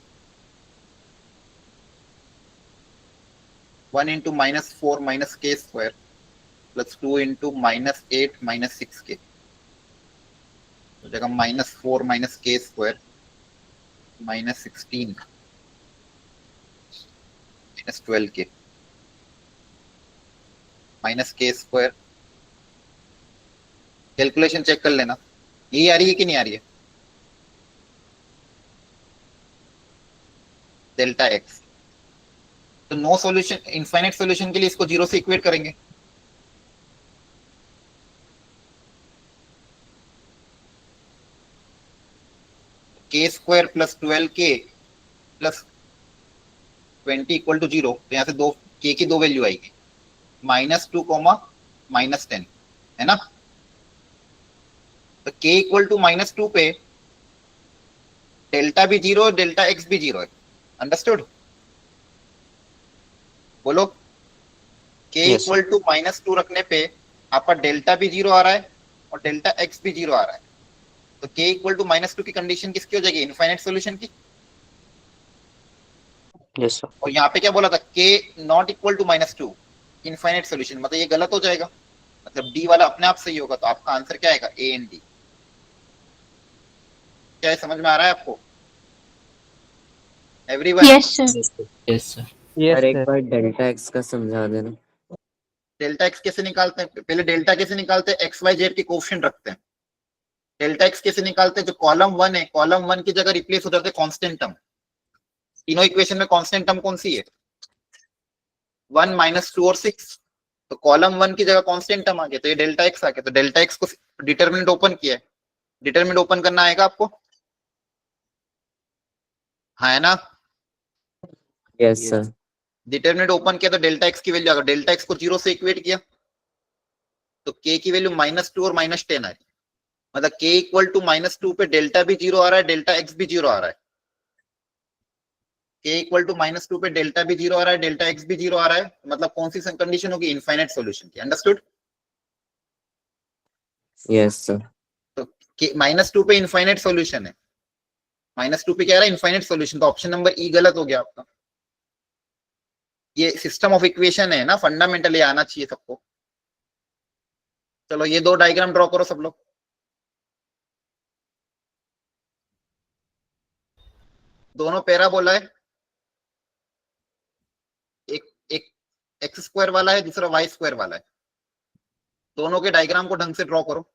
1 × -4 - k² + 2 × -8 - 6k, तो जगह -4 - k² -16 -12k -k²। Calculation check कर लेना, यही आ रही है कि नहीं आ रही है? Delta x. तो नो सॉल्यूशन, इनफाइनाइट सॉल्यूशन के लिए इसको 0 से इक्वेट करेंगे। k² + 12k + 20 = 0, तो यहाँ से दो k की दो वैल्यू आएगी, -2, -10 है ना। तो k = -2 पे डेल्टा भी 0 डेल्टा एक्स भी 0 है। अंडरस्टूड? बोलो। k Yes, sir. = -2 रखने पे आपका डेल्टा भी 0 आ रहा है और डेल्टा एक्स भी 0 आ रहा है, तो k = -2 की कंडीशन किसकी हो जाएगी? इनफाइनाइट सॉल्यूशन की। Yes sir. और यहाँ पे क्या बोला था? k not equal to -2, infinite solution, मतलब ये गलत हो जाएगा, मतलब डी वाला अपने आप सही होगा, तो आपका आंसर क्या आएगा? A and D. क्या है, समझ में आ रहा है आपको everyone? Yes, sir. Yes sir. Yes, और एक sir. बार डेल्टा एक्स का समझा देना। डेल्टा एक्स कैसे निकालते हैं? पहले डेल्टा कैसे निकालते हैं? एक्स वाई जेड के कोफिशिएंट रखते हैं। डेल्टा एक्स कैसे निकालते हैं? जो कॉलम 1 है, कॉलम 1 की जगह रिप्लेस हो जाते हैं कांस्टेंट टर्म। तीनों इक्वेशन में कांस्टेंट टर्म कौन सी है? 1 -2 और 6, तो कॉलम 1 की जगह कांस्टेंट टर्म आ गया, तो ये डेल्टा एक्स आ गया। तो डेल्टा एक्स को डिटरमिनेंट ओपन किया है, डिटरमिनेंट ओपन करना आएगा आपको, हाँ है ना। Yes sir. डिटरमिनेंट ओपन किया तो डेल्टा एक्स की वैल्यू आ गई, डेल्टा एक्स को 0 से इक्वेट किया तो k की वैल्यू -2 और -10 आई, मतलब k = -2 पे डेल्टा भी 0 आ रहा है, डेल्टा एक्स भी 0 आ रहा है। k = -2 पे डेल्टा भी 0 आ रहा है, डेल्टा एक्स भी 0 आ रहा है, मतलब कौन सी कंडीशन होगी? इनफाइनाइट सॉल्यूशन की। अंडरस्टूड? Yes sir. तो -2 पे इनफाइनाइट सॉल्यूशन है, -2 पे क्या रहा है? इनफाइनाइट सॉल्यूशन, तो ऑप्शन नंबर ई गलत हो गया आपका। ये सिस्टम ऑफ इक्वेशन है ना, फंडामेंटली आना चाहिए सबको। चलो ये दो डायग्राम ड्रॉ करो सब लोग। दोनों पैराबोला है, एक एक एक्स स्क्वायर वाला है, दूसरा वाई स्क्वायर वाला है। दोनों के डायग्राम को ढंग से ड्रॉ करो।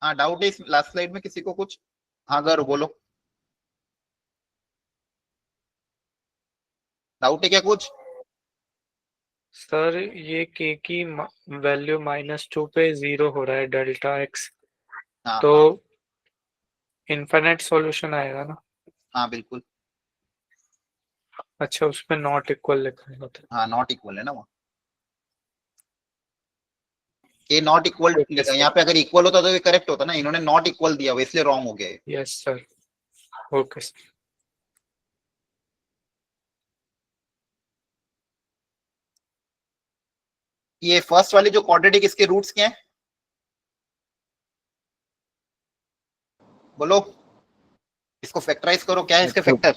हाँ, डाउट है इस लास्ट स्लाइड में किसी को कुछ? हाँ गौरव बोलो, डाउट है क्या कुछ? सर ये के की वैल्यू -2 पे 0 हो रहा है डेल्टा एक्स, हाँ तो हाँ इनफिनिट सॉल्यूशन आएगा ना? हाँ बिल्कुल। अच्छा, उसमें नॉट इक्वल लिखा है होता हाँ नॉट इक्वल है ना वहाँ, ये नॉट इक्वल Okay, sir. यहाँ पे अगर इक्वल होता तो ये करेक्ट होता ना, इन्होंने नॉट इक्वल दिया हुआ इसलिए रॉन्ग हो गया है। है। Yes sir, okay sir. ये फर्स्ट वाली जो क्वाड्रेटिक, इसके रूट्स क्या हैं बोलो, इसको फैक्टराइज करो, क्या है इसके factor?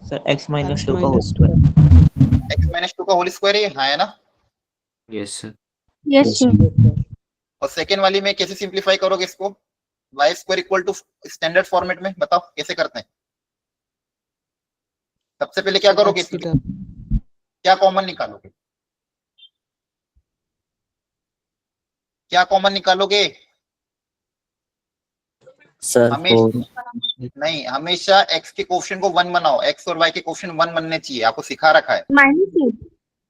Sir x minus x 2 का whole minus square. 2. x minus 2 का होल स्क्वायर है, हाँ है ना? Yes sir. Yes, sir. और सेकेंड वाली में कैसे सिंप्लीफाई करोगे इसको? Y square equal to standard format में, बताओ कैसे करते हैं? सबसे पहले क्या करोगे, X की इसमें term. क्या कॉमन निकालोगे? क्या कॉमन निकालोगे? सर हमेशा 4 नहीं, हमेशा x के कोफिशिएंट को 1 बनाओ, x और y के कोफिशिएंट 1 बनने चाहिए, आपको सिखा रखा है। -8.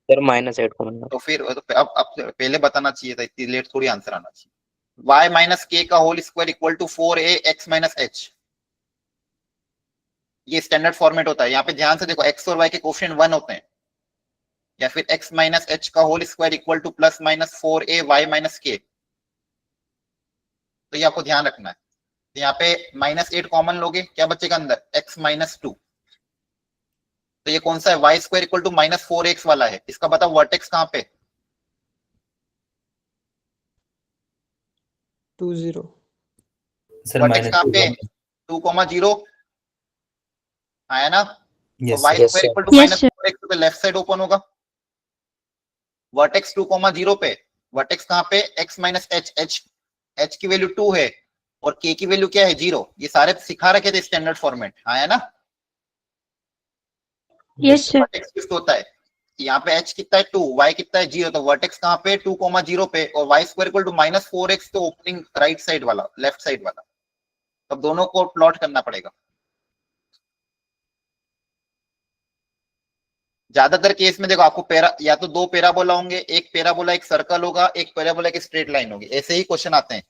सर -8 को बनना। तो फिर अब पहले बताना चाहिए था, इतनी लेट थोड़ी आंसर आना चाहिए। y माइनस k का whole square equal to 4a x minus h, ये स्टैंडर्ड फॉर्मेट होता है। यहाँ पे ध्यान से देखो, x और y के कोफिशिएंट 1 होते हैं। या फिर x माइनस h का whole square equal to plus minus 4a y minus k, तो ये आपको ध्यान रखना है। तो यहाँ पे -8 कॉमन लोगे, क्या बचेगा अंदर? x minus 2। तो ये कौन सा है? Y square equal to -4x वाला है। इसका बताओ वर्टेक्स कहाँ पे? 2 0. सर वर्टेक्स कहाँ पे? 2,0 आया ना? तो y yes, square sir. Equal to Yes, sir. -4x पे लेफ्ट साइड ओपन होगा। वर्टेक्स 2,0 पे, वर्टेक्स कहाँ पे? x माइनस h की वैल्यू 2 है और k की वैल्यू क्या है? 0। ये सारे सिखा रखे थे स्टैंडर्ड फॉर्मेट, आया ना? Yes, sir. वर्टेक्स किसको होता है? यहाँ पे h कितना है? 2, y कितना है? 0। तो वर्टेक्स कहाँ पे? 2,0 पे, और y square equal to -4x, तो ओपनिंग राइट साइड वाला, लेफ्ट साइड वाला। तब दोनों को प्लॉट करना पड़ेगा। ज्यादातर केस में देखो, आपको या तो 2 पैराबोला होंगे, एक पैराबोला एक सर्कल होगा, एक पैराबोला एक स्ट्रेट लाइन होगी, ऐसे ही क्वेश्चन आते हैं।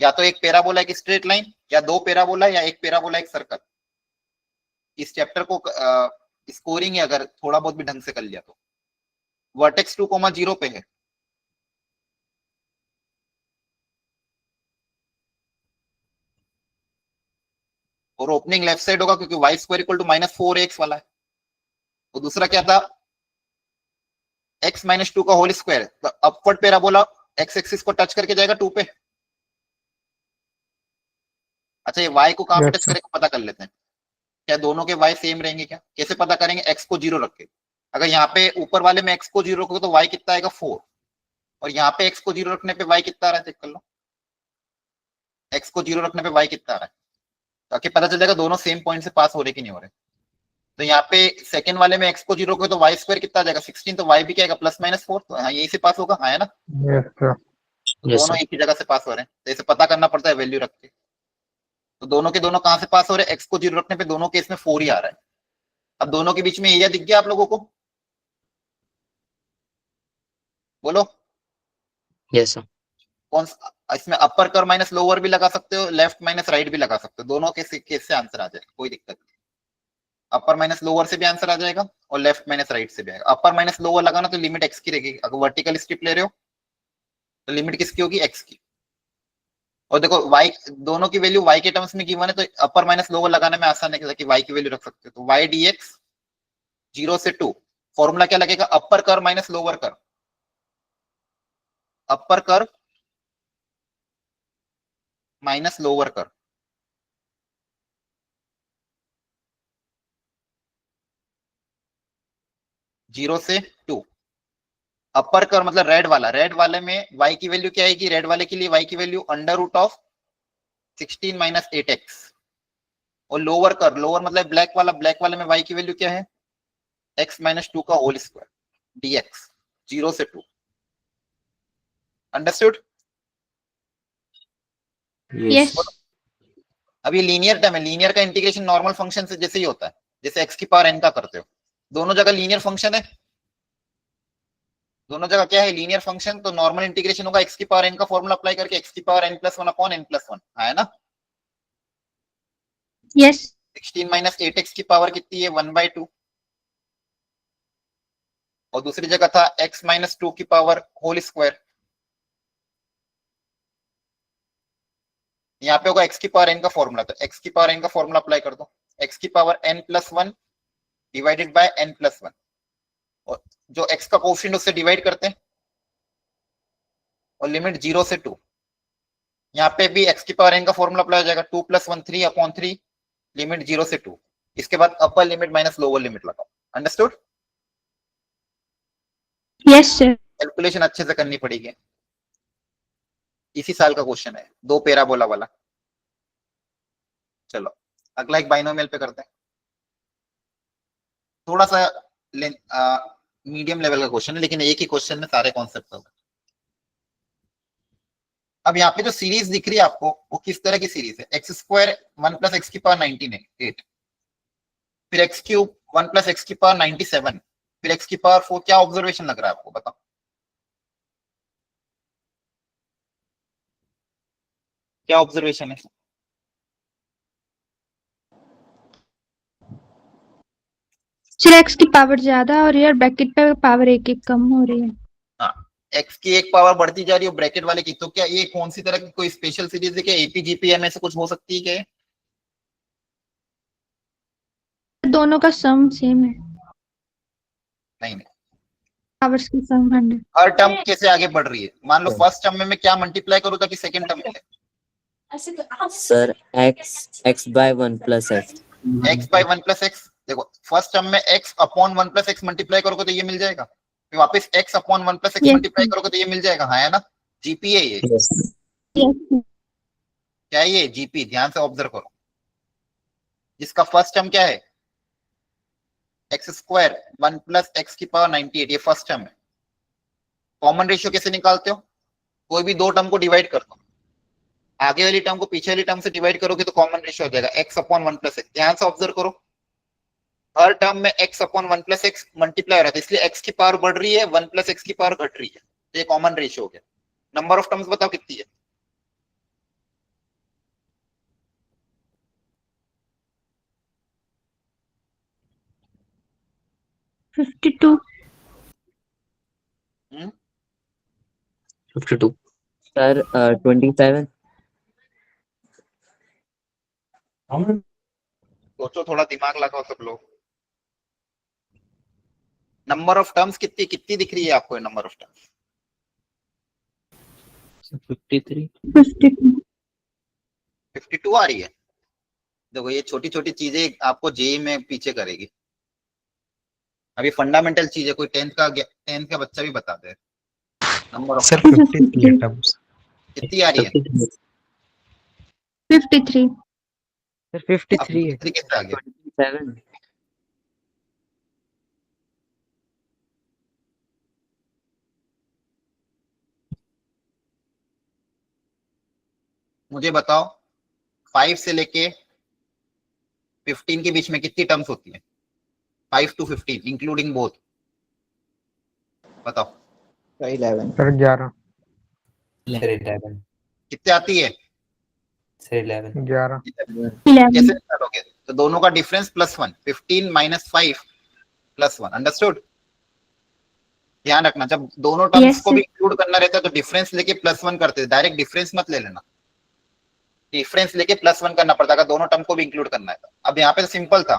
या तो एक पैराबोला एक स्ट्रेट लाइन, या 2 पैराबोला, या एक पैराबोला एक सर्कल। इस चैप्टर को स्कोरिंग है अगर थोड़ा बहुत भी ढंग से कर लिया तो। वर्टेक्स 2,0 पे है। और ओपनिंग लेफ्ट साइड होगा, क्योंकि Y square equal to -4x वाला है। तो दूसरा क्या था? x माइनस 2 का होल स्क्वायर, तो अपवर्ड पैराबोला x एक्सिस को टच करके जाएगा 2 पे। अच्छा, ये y को कहां पे टच करेगा पता कर लेते हैं। क्या दोनों के y सेम रहेंगे क्या? कैसे पता करेंगे? x को 0 रख के। अगर यहाँ पे ऊपर वाले में x को 0 रखोगे तो y कितना आएगा 4, और यहाँ पे x को 0 रखने पे y कितना आ रहा है चेक कर लो। x को 0 रखने पे y कितना आ रहा है, ताकि पता चल जाएगा दोनों सेम पॉइंट से पास हो रहे कि नहीं हो रहे। तो यहाँ पे सेकंड वाले में x को 0 रखोगे तो y स्क्वायर कितना आ जाएगा 16, तो y भी क्या आएगा +-4, तो हाँ यही से पास होगा, हाँ है ना? तो Yes, दोनों sir. एक ही जगह से पास हो रहे हैं, तो इसे पता करना पड़ता है वैल्यू रख के। तो दोनों के दोनों कहां से पास हो रहे हैं? x को 0 रखने पे दोनों केस में 4 ही आ रहा है। अब दोनों के बीच में एरिया दिख गया आप लोगों को? बोलो Yes, sir. कौन सा? इसमें अपर कर माइनस लोअर भी लगा सकते हो, लेफ्ट माइनस राइट भी लगा सकते हो, दोनों के केस से आंसर आ जाएगा, कोई दिक्कत नहीं। अपर माइनस लोअर से भी आंसर आ जाएगा और लेफ्ट माइनस राइट से भी आएगा। अपर माइनस लोअर लगाना तो लिमिट x की रहेगी, अगर वर्टिकल स्ट्रिप ले रहे हो तो लिमिट किसकी होगी? x की। और देखो y दोनों की वैल्यू y के टर्म्स में गिवन है, तो अपर माइनस लोअर लगाने में आसान है कि y की वैल्यू रख सकते हो। तो y dx 0 से 2, फॉर्मूला क्या लगेगा? अपर कर माइनस लोअर कर, अपर कर माइनस लोअर कर। जीरो से 2, अपर कर मतलब रेड वाला, रेड वाले में y की वैल्यू क्या आएगी? रेड वाले के लिए y की वैल्यू √16 - 8x, और लोअर कर, लोअर मतलब ब्लैक वाला, ब्लैक वाले में y की वैल्यू क्या है? x - 2 का होल स्क्वायर dx 0 से 2। अंडरस्टूड? Yes. अब ये लीनियर टर्म है, लीनियर का इंटीग्रेशन नॉर्मल फंक्शन से जैसे ही होता है, जैसे x की पावर n का करते हो। दोनों जगह लीनियर फंक्शन है, दोनों जगह क्या है? Linear function. तो नॉर्मल इंटीग्रेशन होगा x की पावर n का फॉर्मूला अप्लाई करके, x की पावर n+1 अपॉन n+1, है ना? Yes. 16 - 8x की पावर कितनी है? 1/2। और दूसरी जगह था x - 2 की पावर होल स्क्वायर, यहाँ पे होगा x की पावर n का फॉर्मूला, तो x की पावर n का फॉर्मूला अप्लाई कर दो, x की power n+1 divided by n+1, और जो x का कोफिशिएंट उससे डिवाइड करते हैं, और लिमिट 0 से 2। यहाँ पे भी x की पावर n का फॉर्मूला अप्लाई हो जाएगा, 2 + 1 3/3, लिमिट 0 से 2। इसके बाद upper limit minus lower limit लगाओ। अंडरस्टूड? Yes, sir. कैलकुलेशन अच्छे से करनी पड़ेगी, इसी साल का क्वेश्चन है, 2 पैराबोला वाला। चलो अगला एक बाइनोमियल पे करते हैं, थोड़ा सा मीडियम लेवल का क्वेश्चन है, लेकिन एक ही क्वेश्चन में सारे कॉन्सेप्ट होगा। अब यहाँ पे जो सीरीज दिख रही है आपको, वो किस तरह की सीरीज है? x स्क्वायर 1 + x की पावर 19 है 8, फिर x क्यूब 1 + x की पावर 97, फिर x की पावर 4। क्या ऑब्जर्वेशन लग रहा है आपको? बताओ क्या ऑब्जर्वेशन है? सर x की पावर ज्यादा और यार ब्रैकेट पे पावर एक एक कम हो रही है। हाँ, x की एक पावर बढ़ती जा रही है ब्रैकेट वाले की, तो क्या ये कौन सी तरह की कोई स्पेशल सीरीज है? क्या एपीजीपीएम में से कुछ हो सकती है क्या? दोनों का सम सेम है, नहीं, पावर्स की सम 100। हर टर्म कैसे आगे बढ़ रही है? मान लो फर्स्ट टर्म में मैं क्या मल्टीप्लाई करूँ ताकि सेकंड टर्म मिले? Sir x/1 + x। x/1 + x। देखो फर्स्ट टर्म में x/1 + x मल्टीप्लाई करोगे तो ये मिल जाएगा, फिर वापस x/1 + x Yes. मल्टीप्लाई करोगे तो ये मिल जाएगा, हाँ है ना? जीपी है ये, Yes. Yes. क्या है ये? जीपी। ध्यान से ऑब्जर्व करो, जिसका फर्स्ट टर्म क्या है? x² 1 + x की पावर 98, ये फर्स्ट टर्म है। कॉमन रेशियो कैसे निकालते हो? कोई भी दो टर्म को डिवाइड कर दो, आगे वाली टर्म को पीछे वाली टर्म से डिवाइड करोगे तो कॉमन रेशियो हो जाएगा x/1 + x। ध्यान से ऑब्जर्व करो, हर टर्म में x/1 + x मल्टीप्लाई हो रहा है, इसलिए x की पावर बढ़ रही है, 1 + x की पावर घट रही है, तो ये कॉमन रेशियो हो गया। नंबर ऑफ टर्म्स बताओ कितनी है? $52. 52. सर 27। सोचो, थोड़ा दिमाग लगाओ सब लोग। नंबर ऑफ टर्म्स कितनी कितनी दिख रही है आपको? Number of terms 53. 52. 52 आ रही है। देखो ये छोटी छोटी चीजें आपको जेई में पीछे करेगी। अभी फंडामेंटल चीज है, कोई टेंथ का बच्चा भी बता दे। Number of sir 53 terms. कितनी आ रही है? 53. सर 53 है। 53 कैसे आ गया? 27 मुझे बताओ 5 से लेके 15 के बीच में कितनी टर्म्स होती है? 5 to 15 इंक्लूडिंग बोथ, बताओ। 11. सर 11। सर 11 कितने आती है? सर 11 11। 11. कैसे निकालोगे? तो दोनों का डिफरेंस +1, 15 - 5 +1। अंडरस्टूड? ध्यान रखना, जब दोनों टर्म्स Yes, को sir. भी इंक्लूड करना रहता है तो डिफरेंस लेके +1 करते हैं, डायरेक्ट डिफरेंस मत ले लेना, डिफरेंस लेके +1 करना पड़ता है अगर दोनों टर्म को भी इंक्लूड करना है। अब यहाँ पे तो सिंपल था,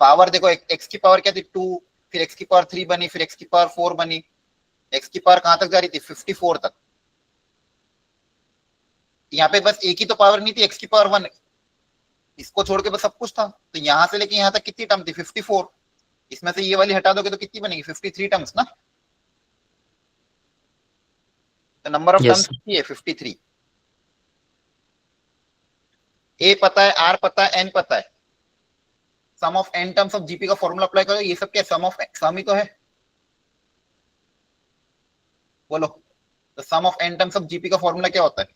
पावर देखो x की पावर क्या थी 2, फिर x की पावर 3 बनी, फिर x की पावर 4 बनी, x की पावर कहां तक जा रही थी? 54 तक। यहाँ पे बस एक ही तो पावर नहीं थी, x की पावर 1, इसको छोड़ के बस सब कुछ था। तो यहाँ से लेके यहाँ तक कितनी टर्म थी? 54। इसमें से ये वाली हटा दोगे तो कितनी बनेगी? 53 टर्म्स ना। तो number of Yes, terms sir. कितनी है? 53। ए पता है, आर पता है, एन पता है, sum of n terms of GP का फॉर्मूला अप्लाई करो। ये सब क्या सम ऑफ सम ही तो है, बोलो। तो sum of n terms of GP का फॉर्मूला क्या होता है?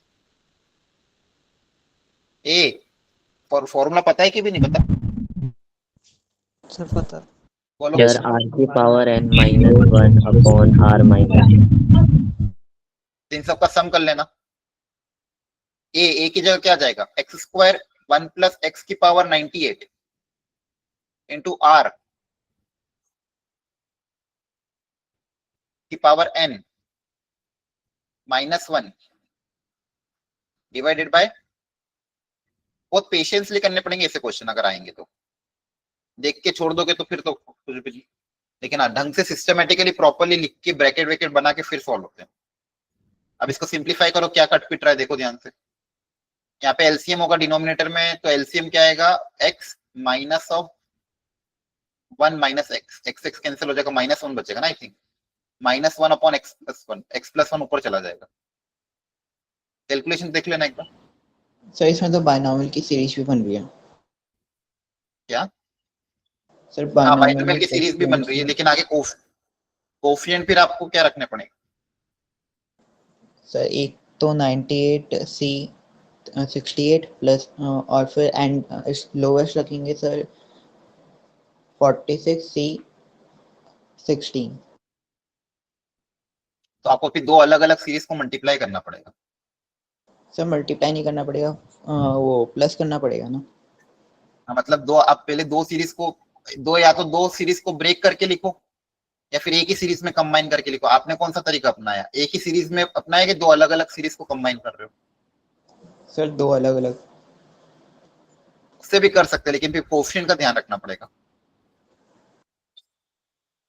ए फॉर्मूला पता है कि भी नहीं पता? सर पता. बोलो। Yes, यार r की power n -1 upon r minus. इन सब का सम कर लेना। ए की जगह क्या जाएगा? x² 1 + x की पावर 98 इंटू r की पावर n -1 डिवाइडेड बाय, बहुत पेशेंसली करने पड़ेंगे ऐसे क्वेश्चन अगर आएंगे तो, देख के छोड़ दोगे तो फिर तो कुछ भी नहीं। लेकिन हाँ, ढंग से सिस्टमेटिकली प्रॉपरली लिख के ब्रैकेट वैकेट बना के फिर सॉल्व होते हैं। अब इसको सिंप्लीफाई करो, क्या कट पिट रहा है देखो ध्यान से। यहाँ पे एलसीएम होगा डिनोमिनेटर में, तो एलसीएम क्या आएगा? x minus of 1 - x, x cancel हो जाएगा, -1 बचेगा ना I think, -1 upon x + 1, x + 1 ऊपर चला जाएगा। कैलकुलेशन देख लेना एक बार। सर इसमें तो बायनॉमियल की सीरीज भी बन रही है. क्या? सर हाँ, बायनॉमियल बाइनोमियल की सीरीज भी बन रही है, लेकिन आगे कोफिशिएंट फिर आपको क्या रखने पड़ेंगे? सर एक तो 98 C 68 प्लस और फिर एंड लोवेस्ट रखेंगे सर 46 C 16. तो आपको फिर दो अलग अलग सीरीज को मल्टीप्लाई करना पड़ेगा। सर मल्टीप्लाई नहीं करना पड़ेगा, वो प्लस करना पड़ेगा ना. हाँ, मतलब दो, आप पहले दो सीरीज को, या तो दो सीरीज को ब्रेक करके लिखो या फिर एक ही सीरीज में कंबाइन करके लिखो। आपने कौन सा तरीका अपनाया? एक ही सीरीज में अपनाया कि दो अलग अलग सीरीज को कंबाइन कर रहे हो? सर दो अलग अलग. उससे भी कर सकते हैं, लेकिन फिर कोफिशिएंट का ध्यान रखना पड़ेगा।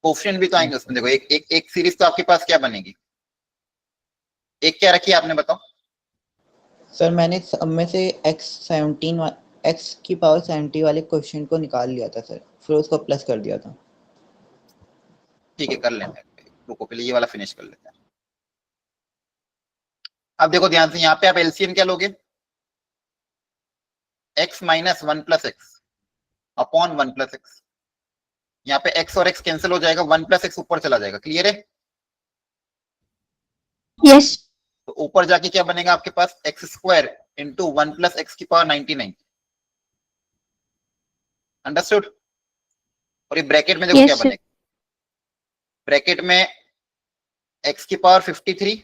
कोफिशिएंट भी तो आएंगे उसमें। देखो एक सीरीज तो आपके पास क्या बनेगी? एक क्या रखी है आपने बताओ? सर मैंने सब में से x की पावर 70 वाले क्वेश्चन को निकाल लिया था सर, फिर उसको प्लस कर दिया था. ठीक है, कर लेंगे। रुको पहले ये वाला फिनिश कर लेते हैं। अब देखो ध्यान से, यहाँ पे आप एलसीएम क्या लोगे? x - 1 + x upon 1 + x। यहाँ पे x और x कैंसिल हो जाएगा, 1 + x ऊपर चला जाएगा। क्लियर है? Yes. तो ऊपर जाके क्या बनेगा आपके पास? x² इंटू 1 + x की पावर 99। अंडरस्टूड? और ये ब्रैकेट में देखो Yes, क्या sir. बनेगा? ब्रैकेट में x की पावर 53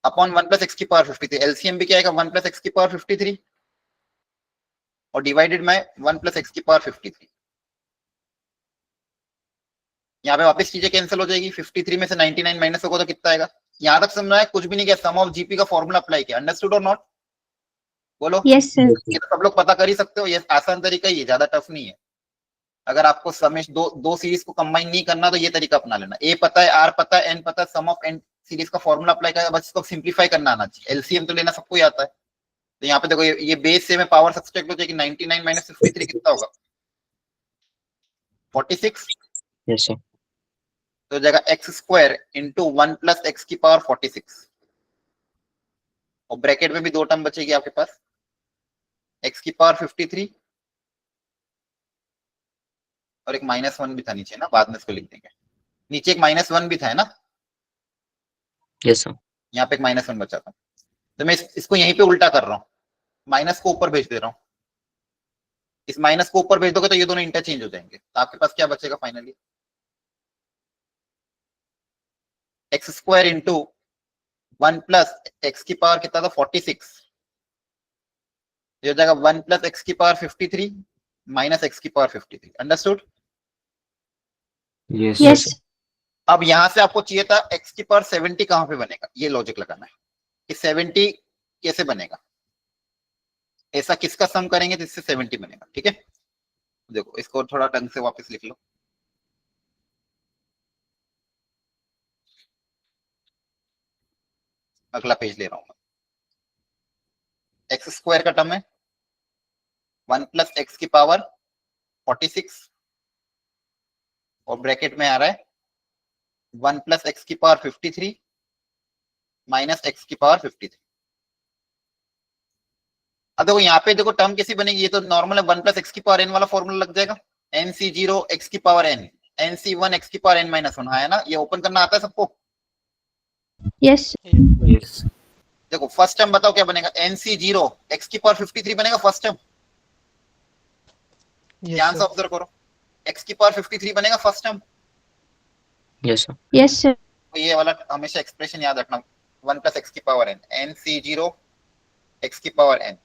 अपॉन 1 + x की पावर 53। एलसीएम भी क्या आएगा? 1 + x की पावर 53 और डिवाइडेड बाय 1 + x की पावर 53। यहाँ पे वापस चीजें कैंसिल हो जाएगी, 53 में से 99 माइनस होगा तो कितना आएगा? यहाँ तक समझना है? कुछ भी नहीं किया, सम ऑफ जीपी का फॉर्मूला अप्लाई किया। अंडरस्टूड और नॉट? बोलो। Yes, sir. ये तो सब लोग पता कर ही सकते हो, ये आसान तरीका ही है, ज्यादा टफ नहीं है। अगर आपको समेश दो सीरीज को कंबाइन नहीं करना तो ये तरीका अपना लेना। ए पता है, आर पता है, एन पता है, सम ऑफ एन सीरीज का फॉर्मूला अप्लाई करेगा, बस इसको सिंप्लीफाई करना आना चाहिए। एलसीएम तो लेना सबको ही आता है। तो यहाँ पे देखो ये बेस से में पावर सब्सट्रैक्ट हो जाएगी 99 माइनस 53 कितना होगा 46 Yes, sir. तो हो जाएगा x square into 1 plus x की पावर 46 और ब्रैकेट में भी दो टर्म बचेगी आपके पास एक्स की पावर 53 और एक -1 भी था नीचे ना, बाद में इसको लिख देंगे। नीचे एक -1 भी था है ना, Yes, sir. यहाँ पे एक -1 बचा था, तो मैं इसको यहीं पे उल्टा कर रहा हूँ, माइनस को ऊपर भेज दे रहा हूँ। इस माइनस को ऊपर भेज दोगे तो ये दोनों इंटरचेंज हो जाएंगे, तो आपके पास क्या बचेगा finally x square into 1 plus x की पावर कितना था 46, ये हो जाएगा 1 प्लस एक्स की पावर 53 माइनस एक्स की पावर 53। अंडरस्टूड? Yes. यस अब यहां से आपको चाहिए था एक्स की पावर 70 कहां पे बनेगा, ये लॉजिक लगाना है कि 70 कैसे बनेगा, ऐसा किसका सम करेंगे जिससे 70 बनेगा। ठीक है, देखो इसको थोड़ा ढंग से वापस लिख लो। अगला पेज ले रहा हूं, एक्स स्क्वायर का टर्म है 1 प्लस एक्स की पावर 46 और ब्रैकेट में आ रहा है 1 प्लस एक्स की पावर 53 माइनस एक्स की पावर 53। अब देखो यहाँ पे देखो टर्म कैसी बनेगी, ये तो नॉर्मल है 1 प्लस एक्स की पावर n वाला फॉर्मूला लग जाएगा, nc0 एक्स की पावर n nc1 एक्स की पावर n माइनस 1 है ना, ये ओपन करना आता है सबको। Yes Yes. देखो फर्स्ट टर्म बताओ क्या बनेगा, nc0 एक्स की पावर 53 बनेगा फर्स्ट टर्म, ध्यान से ऑब्जर्व करो, एक्स की पावर 53 बनेगा first term. Yes, sir. Yes sir तो ये वाला हमेशा एक्सप्रेशन याद रखना, 1 प्लस एक्स की पावर n nc0 एक्स की power n।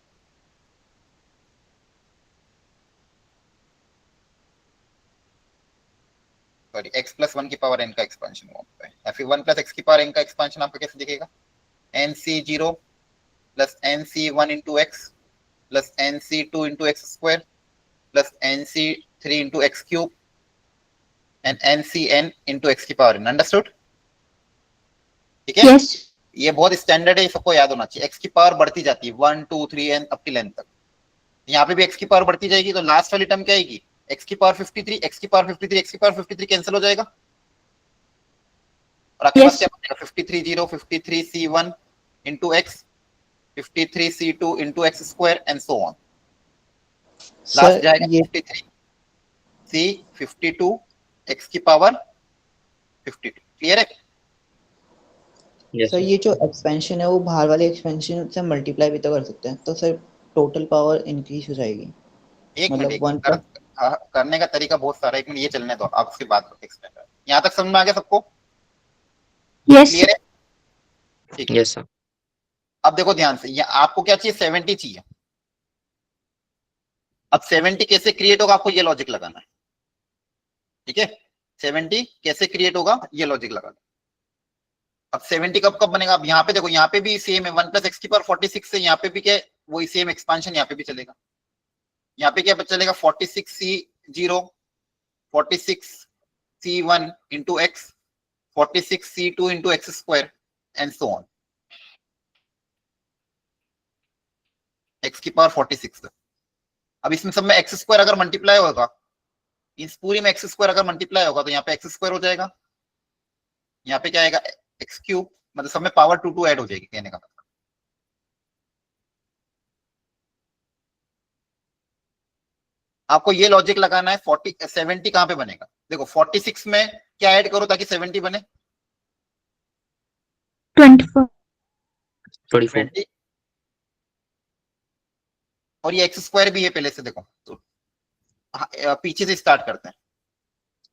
Sorry x plus 1 की पावर n का एक्सपेंशन हुआ है, या फिर 1 प्लस x की पावर n का एक्सपेंशन आपका कैसे दिखेगा, nc0 plus nc1 into x plus nc2 into x square plus nc3 into x cube and ncn into x की पावर n। अंडरस्टूड? ठीक है, यस ये बहुत स्टैंडर्ड है, सबको याद होना चाहिए। एक्स की पावर बढ़ती जाती है 1 2 3 एन अप टिल n तक, यहाँ पे भी एक्स की पावर बढ़ती जाएगी, तो लास्ट वाली टर्म क्या आएगी, एक्स की पावर 53 एक्स की पावर 53 एक्स की पावर 53 कैंसिल हो जाएगा और आपके पास क्या बचेगा 53 0 53 c1 into x 53 c2 into x square and so on. Last sir जाएगा ये 53 c 52 एक्स की पावर 52। क्लियर है? Yes, sir sir. ये जो एक्सपेंशन है वो बाहर वाले एक्सपेंशन से मल्टीप्लाई भी तो कर सकते हैं, तो सर टोटल पावर इंक्रीज हो जाएगी। एक मतलब मिनट 1 करने का तरीका बहुत सारा, एक मिनट ये चलने दो, आप उसके बाद एक्सप्लेन करें। यहाँ तक समझ में आ गया सबको? यस क्लियर है? ठीक है, Yes, sir. अब देखो ध्यान से, ये आपको क्या चाहिए 70 चाहिए। अब 70 कैसे क्रिएट होगा आपको ये लॉजिक लगाना है। ठीक है, 70 कैसे क्रिएट होगा ये लॉजिक लगाना। अब 70 कब कब बनेगा, अब यहाँ पे देखो, यहाँ पे भी सेम है 1 प्लस एक्स की पावर 46 से यहाँ पे भी क्या है, वही सेम एक्सपांशन यहाँ पे भी चलेगा। यहाँ पे क्या चलेगा 46c0 46c1 into x 46c2 into x square and so on, x की पावर 46। अब इसमें सब में एक्स स्क्वायर अगर मल्टीप्लाई होगा, इस पूरी में एक्स स्क्वायर अगर मल्टीप्लाई होगा तो यहाँ पे एक्स स्क्वायर हो जाएगा, यहाँ पे क्या आएगा एक्स क्यूब, मतलब सब में पावर 2 2 ऐड हो जाएगी कहने का मतलब। आपको ये लॉजिक लगाना है 70 कहां पे बनेगा, देखो 46 में क्या ऐड करो ताकि 70 बने 24 24. 20 और ये एक्स स्क्वायर भी है पहले से, देखो तो पीछे से स्टार्ट करते हैं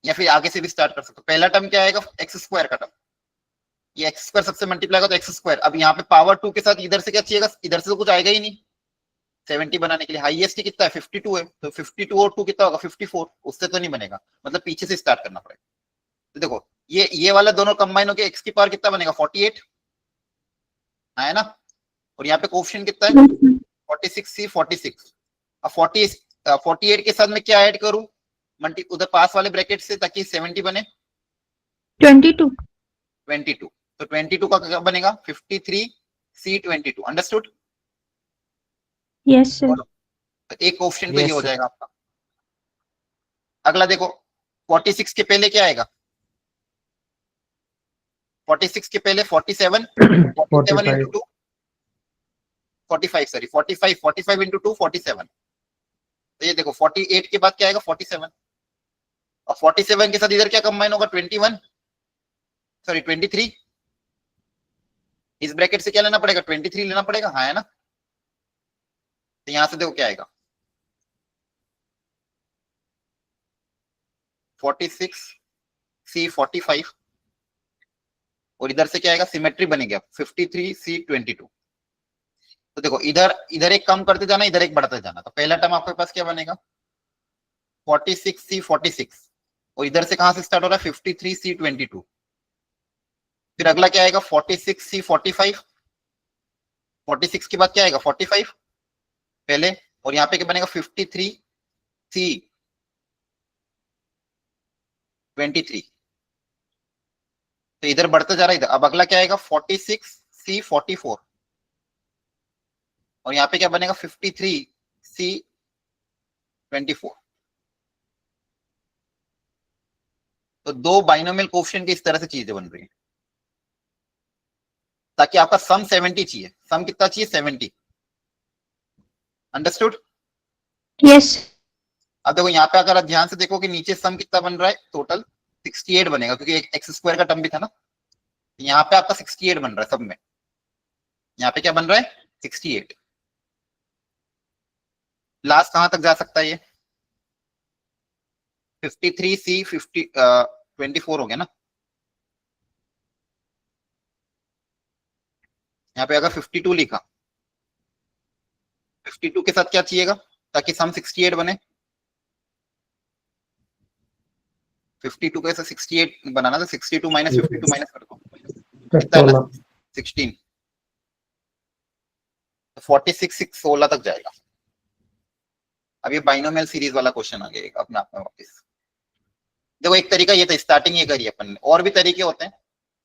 या फिर आगे से भी स्टार्ट कर सकते हो। पहला टर्म क्या आएगा एक्स स्क्वायर का टर्म, ये एक्स स्क्वायर सबसे मल्टीप्लाई होगा तो एक्स स्क्वायर। अब यहाँ पे पावर 2 के साथ इधर से क्या चाहिएगा, इधर से तो कुछ आएगा ही नहीं 70 बनाने के लिए, हाईएस्ट कितना है 52 है, तो 52 और 2 कितना होगा 54, उससे तो नहीं बनेगा, मतलब पीछे से स्टार्ट करना पड़ेगा। तो देखो ये वाला दोनों कंबाइन होकर एक्स की पावर कितना बनेगा 48 है ना, और यहाँ पे कोएफिशिएंट कितना है 46c 46। अब 48 के साथ में क्या ऐड करूं मल्टी उधर पास वाले ब्रैकेट से ताकि 70 बने 22 22, तो 22 का क्या बनेगा 53c 22। अंडरस्टूड? Yes sir. बोलो। तो एक क्वेश्चन तो ये Yes, हो sir. जाएगा आपका। अगला देखो 46 के पहले क्या आएगा? 46 के पहले 47 47 इंटू 2 45 सॉरी 45 इंटू 2 47। तो ये देखो 48 के बाद क्या आएगा 47 और 47 के साथ इधर क्या कंबाइन होगा 21 सॉरी 23। इस ब्रैकेट से क्या लेना पड़ेगा 23 लेना पड़ेगा, हाँ है ना। तो यहां से देखो क्या आएगा 46 C 45 और इधर से क्या आएगा सिमेट्री बनेगी 53 C 22। तो देखो इधर इधर एक कम करते जाना इधर एक बढ़ते जाना। तो पहला टर्म आपके पास क्या बनेगा 46 C 46 और इधर से कहां से स्टार्ट हो रहा है 53 C 22। फिर अगला क्या आएगा 46 C 45 46 के बाद क्या आएगा 45 पहले और यहाँ पे क्या बनेगा 53 C 23। तो इधर बढ़ते जा रहा है इधर। अब अगला क्या आएगा 46 C 44 और यहाँ पे क्या बनेगा 53 C 24। तो दो बाइनोमियल कोएफिशिएंट की इस तरह से चीजें बन रही है ताकि आपका सम 70 चाहिए। सम कितना चाहिए 70। अंडरस्टूड? यस। अब देखो यहाँ पे अगर आप ध्यान से देखो कि नीचे सम कितना बन रहा है टोटल 68 बनेगा क्योंकि एक एक्स स्क्वायर का टर्म भी था ना। यहाँ पे आपका 68 बन रहा है सब में। यहाँ पे क्या बन रहा है 68। लास्ट कहां तक जा सकता है ये 53 C 24 हो गया ना। यहाँ पे अगर 52 लिखा 52 के साथ क्या चाहिएगा ताकि सम 68 बने। 52 के साथ 68 बनाना तो 62 माइनस 52 माइनस कर दो कितना है ना 16। 46 6 16 तक जाएगा। अब ये बाइनोमियल सीरीज वाला क्वेश्चन आ गया अपना आप में वापस। देखो एक तरीका ये था स्टार्टिंग ये करी अपन ने, और भी तरीके होते हैं।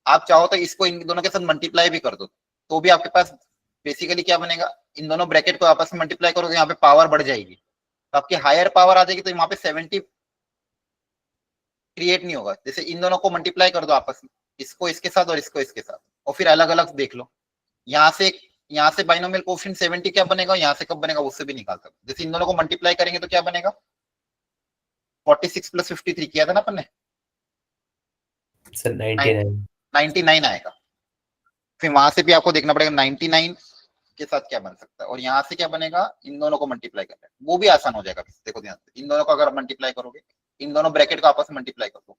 आप चाहो तो इसको इन दोनों के साथ मल्टीप्लाई भी कर दो तो भी आपके पास बेसिकली क्या बनेगा इन दोनों ब्रैकेट को आपस में मल्टीप्लाई करोगे यहाँ पे पावर बढ़ जाएगी तो आपकी हायर पावर आ जाएगी। तो वहां पे 70 क्रिएट नहीं होगा। जैसे इन दोनों को मल्टीप्लाई कर दो आपस में इसको इसके साथ और इसको इसके साथ और फिर अलग अलग देख लो। यहाँ से बाइनोमियल कोएफिशिएंट 70 क्या बनेगा यहाँ से कब बनेगा उससे भी निकाल सकते। जैसे इन दोनों को मल्टीप्लाई करेंगे तो क्या बनेगा 46 प्लस 53 किया था ना अपन ने सर 99 99 आएगा। फिर वहां से भी आपको देखना पड़ेगा 99 के साथ क्या बन सकता है और यहाँ से क्या बनेगा इन दोनों को मल्टीप्लाई करना है वो भी आसान हो जाएगा। देखो ध्यान से इन दोनों को अगर मल्टीप्लाई करोगे इन दोनों ब्रैकेट को आपस में मल्टीप्लाई कर दो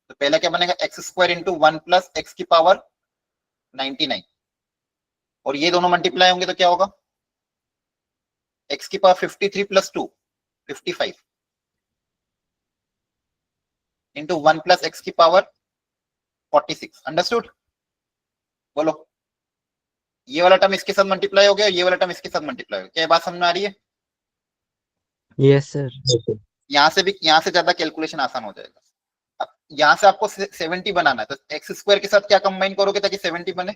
तो पहला क्या बनेगा x square into 1 plus x की पावर 99 और ये दोनों मल्टीप्लाई होंगे तो क्या होगा एक्स की power 53 plus 2 55 into 1 plus x की पावर 46। अंडरस्टूड? बोलो ये वाला टर्म इसके साथ मल्टीप्लाई हो गया ये वाला टर्म इसके साथ मल्टीप्लाई हो गया। क्या बात समझ में आ रही है? Yes, sir. यहाँ से ज्यादा कैलकुलेशन आसान हो जाएगा। अब यहाँ से आपको 70 बनाना है तो एक्स स्क्वायर के साथ क्या कंबाइन करोगे ताकि 70 बने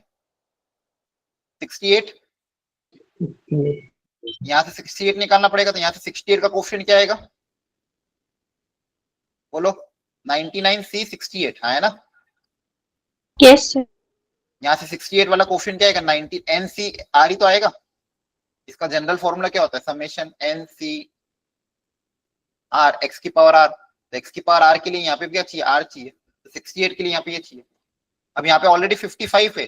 68। यहाँ से 68 निकालना पड़ेगा तो यहाँ से 68 का कोएफिशिएंट क्या आएगा बोलो 99 C 68 हाँ है ना। Yes sir. यहाँ से 68 वाला कोएफिशिएंट क्या आएगा 90 NC R ही तो आएगा। इसका जनरल फॉर्मूला क्या होता है समेशन NC R x की पावर R। तो x की पावर R के लिए यहाँ पे भी क्या चाहिए R चाहिए तो 68 के लिए यहाँ पे ये चाहिए। अब यहाँ पे ऑलरेडी 55 है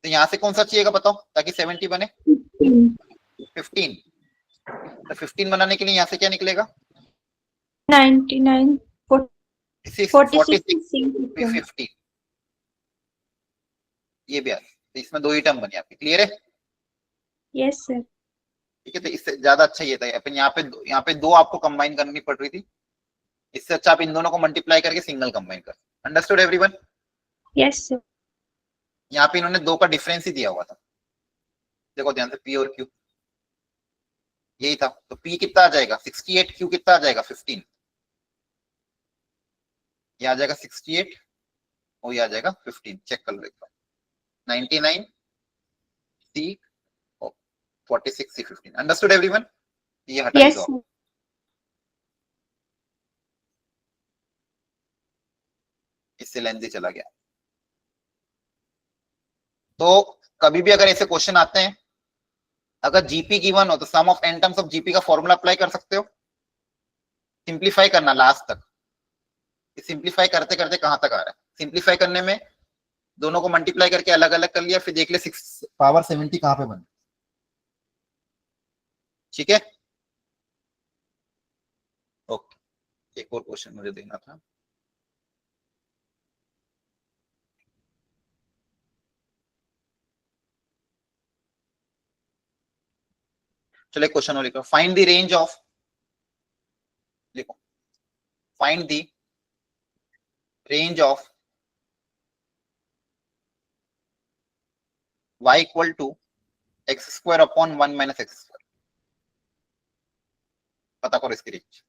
तो यहाँ से कौन सा चाहिएगा बताओ ताकि 70 बने 15। तो 15 बनाने के लिए यहाँ से क्या निकलेगा 99 46 15 ये भी आ तो इसमें दो ही टर्म बने आपके। क्लियर है? Yes sir. ठीक है तो इससे ज्यादा अच्छा ये था अपन यहाँ पे दो आपको कंबाइन करनी पड़ रही थी। इससे अच्छा आप इन दोनों को मल्टीप्लाई करके सिंगल कंबाइन कर। Understood everyone? Yes sir. यहाँ पे इन्होंने दो का डिफरेंस ही दिया हुआ था। देखो ध्यान से P और Q यही था तो P कितना आ जाएगा 68 Q कितना आ जाएगा 15 ये आ जाएगा 68 और ये आ जाएगा 15। चेक कर लो एक बार 99 C 46 C15. Understood everyone? ये हटा यस दो। इससे लेंथ ही चला गया। तो कभी भी अगर ऐसे क्वेश्चन आते हैं, अगर जीपी गिवन हो तो sum of n terms of GP का फॉर्मूला अप्लाई कर सकते हो। सिंप्लीफाई करना लास्ट तक। सिंप्लीफाई करते करते कहां तक आ रहा है? सिंप्लीफाई करने में दोनों को मल्टीप्लाई करके अलग अलग कर लिया, फिर देख ले 6 पावर 70 कहां पे बन। ठीक है, ओके। एक और क्वेश्चन मुझे देना था। चलो एक क्वेश्चन और लिखो। फाइंड द रेंज ऑफ, लिखो, find the range of y equal to x square upon 1 minus x square. पता करो इसकी रेंज।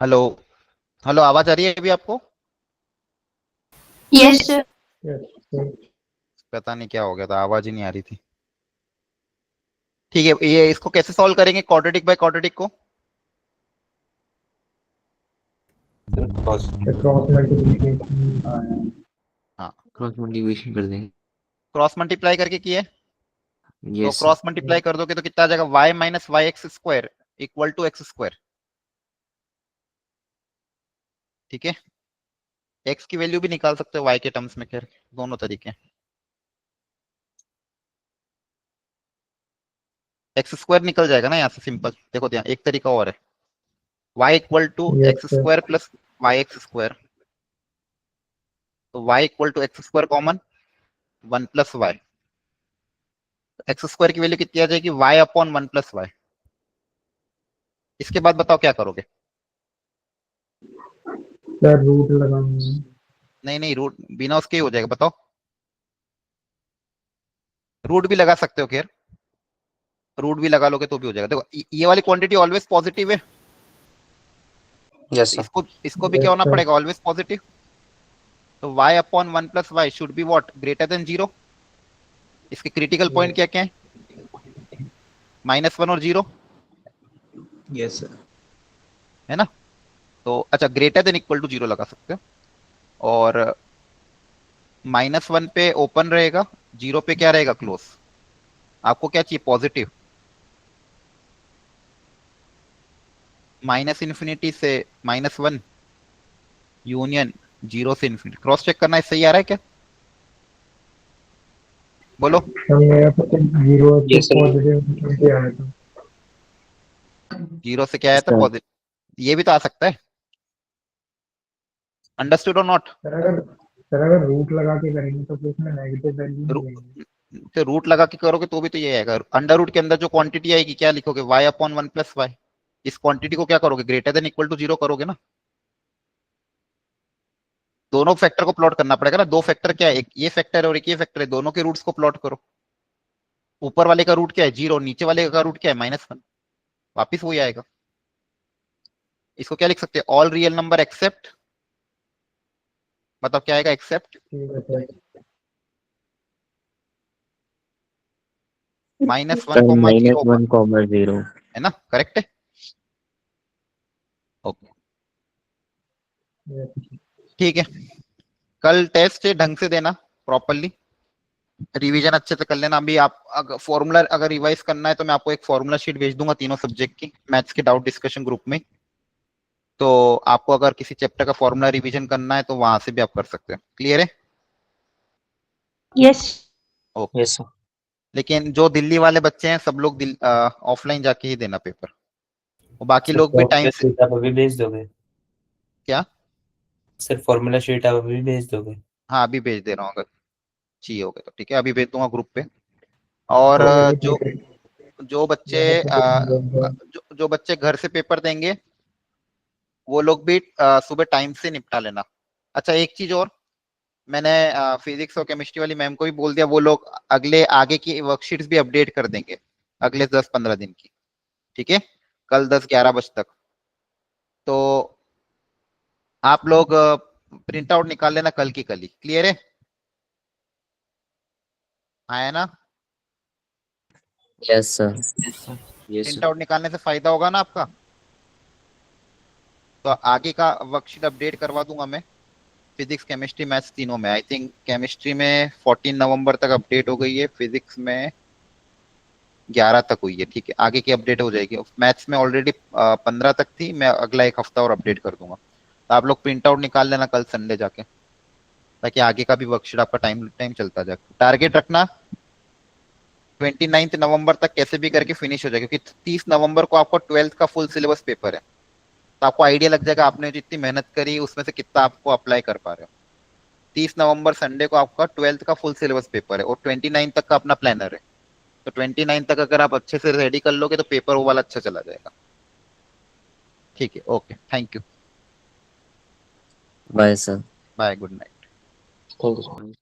हेलो, हेलो, आवाज आ रही है अभी आपको? Yes sir. पता नहीं क्या हो गया था, आवाज ही नहीं आ रही थी। ठीक है, ये इसको कैसे सॉल्व करेंगे क्वाड्रेटिक बाय क्वाड्रेटिक को? क्रॉस हाँ, क्रॉस मल्टीप्लिकेशन कर देंगे। क्रॉस मल्टीप्लाई करके किए तो यस क्रॉस मल्टीप्लाई कर दोगे तो कितना आ जाएगा? y minus y x square equal to x square. ठीक है, x की वैल्यू भी निकाल सकते हो y के टर्म्स में, खैर दोनों तरीके हैं। एक्स स्क्वायर निकल जाएगा ना यहाँ से, सिंपल। देखो यहाँ एक तरीका और है, y equal to x square plus y x square. तो y equal to x square common, 1 plus y. X square की वैल्यू कितनी आ जाएगी, वाई अपॉन 1 प्लस वाई। इसके बाद बताओ क्या करोगे। सर रूट लगाऊंगा। नहीं नहीं, रूट बिना उसके ही हो जाएगा, बताओ। रूट भी लगा सकते हो, खैर रूट भी लगा लोगे तो भी हो जाएगा। देखो ये वाली क्वांटिटी ऑलवेज पॉजिटिव है, Yes, sir. इसको इसको भी क्या होना पड़ेगा, ऑलवेज पॉजिटिव। तो y upon 1 plus why should be what, greater than 0। इसके क्रिटिकल पॉइंट क्या क्या है, -1 और 0, यस सर। है ना। तो अच्छा, ग्रेटर देन इक्वल टू 0 लगा सकते हो, और -1 पे ओपन रहेगा, 0 पे क्या रहेगा, क्लोज। आपको क्या चाहिए, पॉजिटिव। -∞ से -1 यूनियन 0 से इन्फिनिटी। क्रॉस चेक करना है, सही आ रहा है क्या, बोलो। मेरा तो 0 से Yes, sir. पॉजिटिव आया था। 0 से क्या आया था, सर पॉजिटिव। ये भी तो आ सकता है। अंडरस्टूड और नॉट। अगर रूट लगा के करेंगे तो फिर उसमें नेगेटिव वैल्यू नहीं देंगे। तो रूट लगा के करोगे तो भी तो ये आएगा। अंडर रूट के अंदर जो क्वांटिटी आएगी क्या लिखोगे, y अपॉन 1 प्लस वाई। इस क्वांटिटी को क्या करोगे, ग्रेटर देन इक्वल टू 0 करोगे ना। दोनों फैक्टर को प्लॉट करना पड़ेगा ना। दो फैक्टर क्या है, एक ये फैक्टर है और एक ये फैक्टर है, दोनों के रूट्स को प्लॉट करो। ऊपर वाले का रूट क्या है, 0, नीचे वाले का रूट क्या है, -1। वापिस वही आएगा। इसको क्या लिख सकते हैं, ऑल रियल नंबर एक्सेप्ट, मतलब क्या आएगा, एक्सेप्ट ठीक है सर। -1, सर 0 -1, 0 है ना, करेक्ट है। ओके ठीक है, कल टेस्ट ढंग से देना, प्रॉपरली रिवीजन अच्छे से कर लेना। अभी आप अगर फॉर्मूला अगर रिवाइज करना है तो मैं आपको एक फॉर्मूला शीट भेज दूंगा तीनों सब्जेक्ट की, मैथ्स के डाउट डिस्कशन ग्रुप में। तो आपको अगर किसी चैप्टर का फॉर्मूला रिवीजन करना है तो वहां से भी आप कर सकते हैं। क्लियर है, यस। ओके। Yes, sir. लेकिन जो दिल्ली वाले बच्चे हैं सब लोग ऑफलाइन जाके ही देना पेपर, वो बाकी सर लोग भी टाइम फॉर्मूला से। शीट आप अभी भेज दोगे? क्या, सर फॉर्मूला शीट आप अभी भेज दोगे? हाँ अभी भेज दे रहा हूँ, अगर चाहिए होगा तो ठीक है, अभी भेज दूंगा ग्रुप पे। और जो जो बच्चे जो बच्चे घर से पेपर देंगे वो लोग भी सुबह टाइम से निपटा लेना। अच्छा एक चीज और, मैंने फिजिक्स और केमिस्ट्री वाली मैम को भी बोल दिया, वो लोग अगले आगे की वर्कशीट्स भी अपडेट कर देंगे अगले 10-15 दिन की, ठीक है, कल 10-11 बजे तक। तो आप लोग प्रिंट आउट निकाल लेना कल की कल ही। क्लियर है, आया ना। Yes sir. Yes print sir. Out निकालने से फायदा होगा ना आपका। तो आगे का वर्कशीट अपडेट करवा दूंगा मैं, फिजिक्स केमिस्ट्री मैथ्स तीनों में। आई थिंक केमिस्ट्री में 14 नवंबर तक अपडेट हो गई है, फिजिक्स में 11 तक हुई है, ठीक है, आगे की अपडेट हो जाएगी। मैथ्स में ऑलरेडी 15 तक थी, मैं अगला एक हफ्ता और अपडेट कर दूंगा। तो आप लोग प्रिंट आउट निकाल लेना कल संडे जाके, ताकि आगे का भी वर्कशीट आपका टाइम टाइम चलता जाए। टारगेट रखना 29 नवंबर तक कैसे भी करके फिनिश हो जाए, क्योंकि 30 नवंबर को आपको 12th का फुल सिलेबस पेपर है। तो आपको आइडिया लग जाएगा आपने जितनी मेहनत करी उसमें से कितना आपको अप्लाई कर पा रहे हो। 30 नवंबर संडे को आपका 12th का फुल सिलेबस पेपर है और 29 तक का अपना प्लानर है। तो 29 तक अगर आप अच्छे से रेडी कर लोगे तो पेपर वो वाला अच्छा चला जाएगा। ठीक है, okay, thank you, bye sir. Bye, good night. Thank you, sir.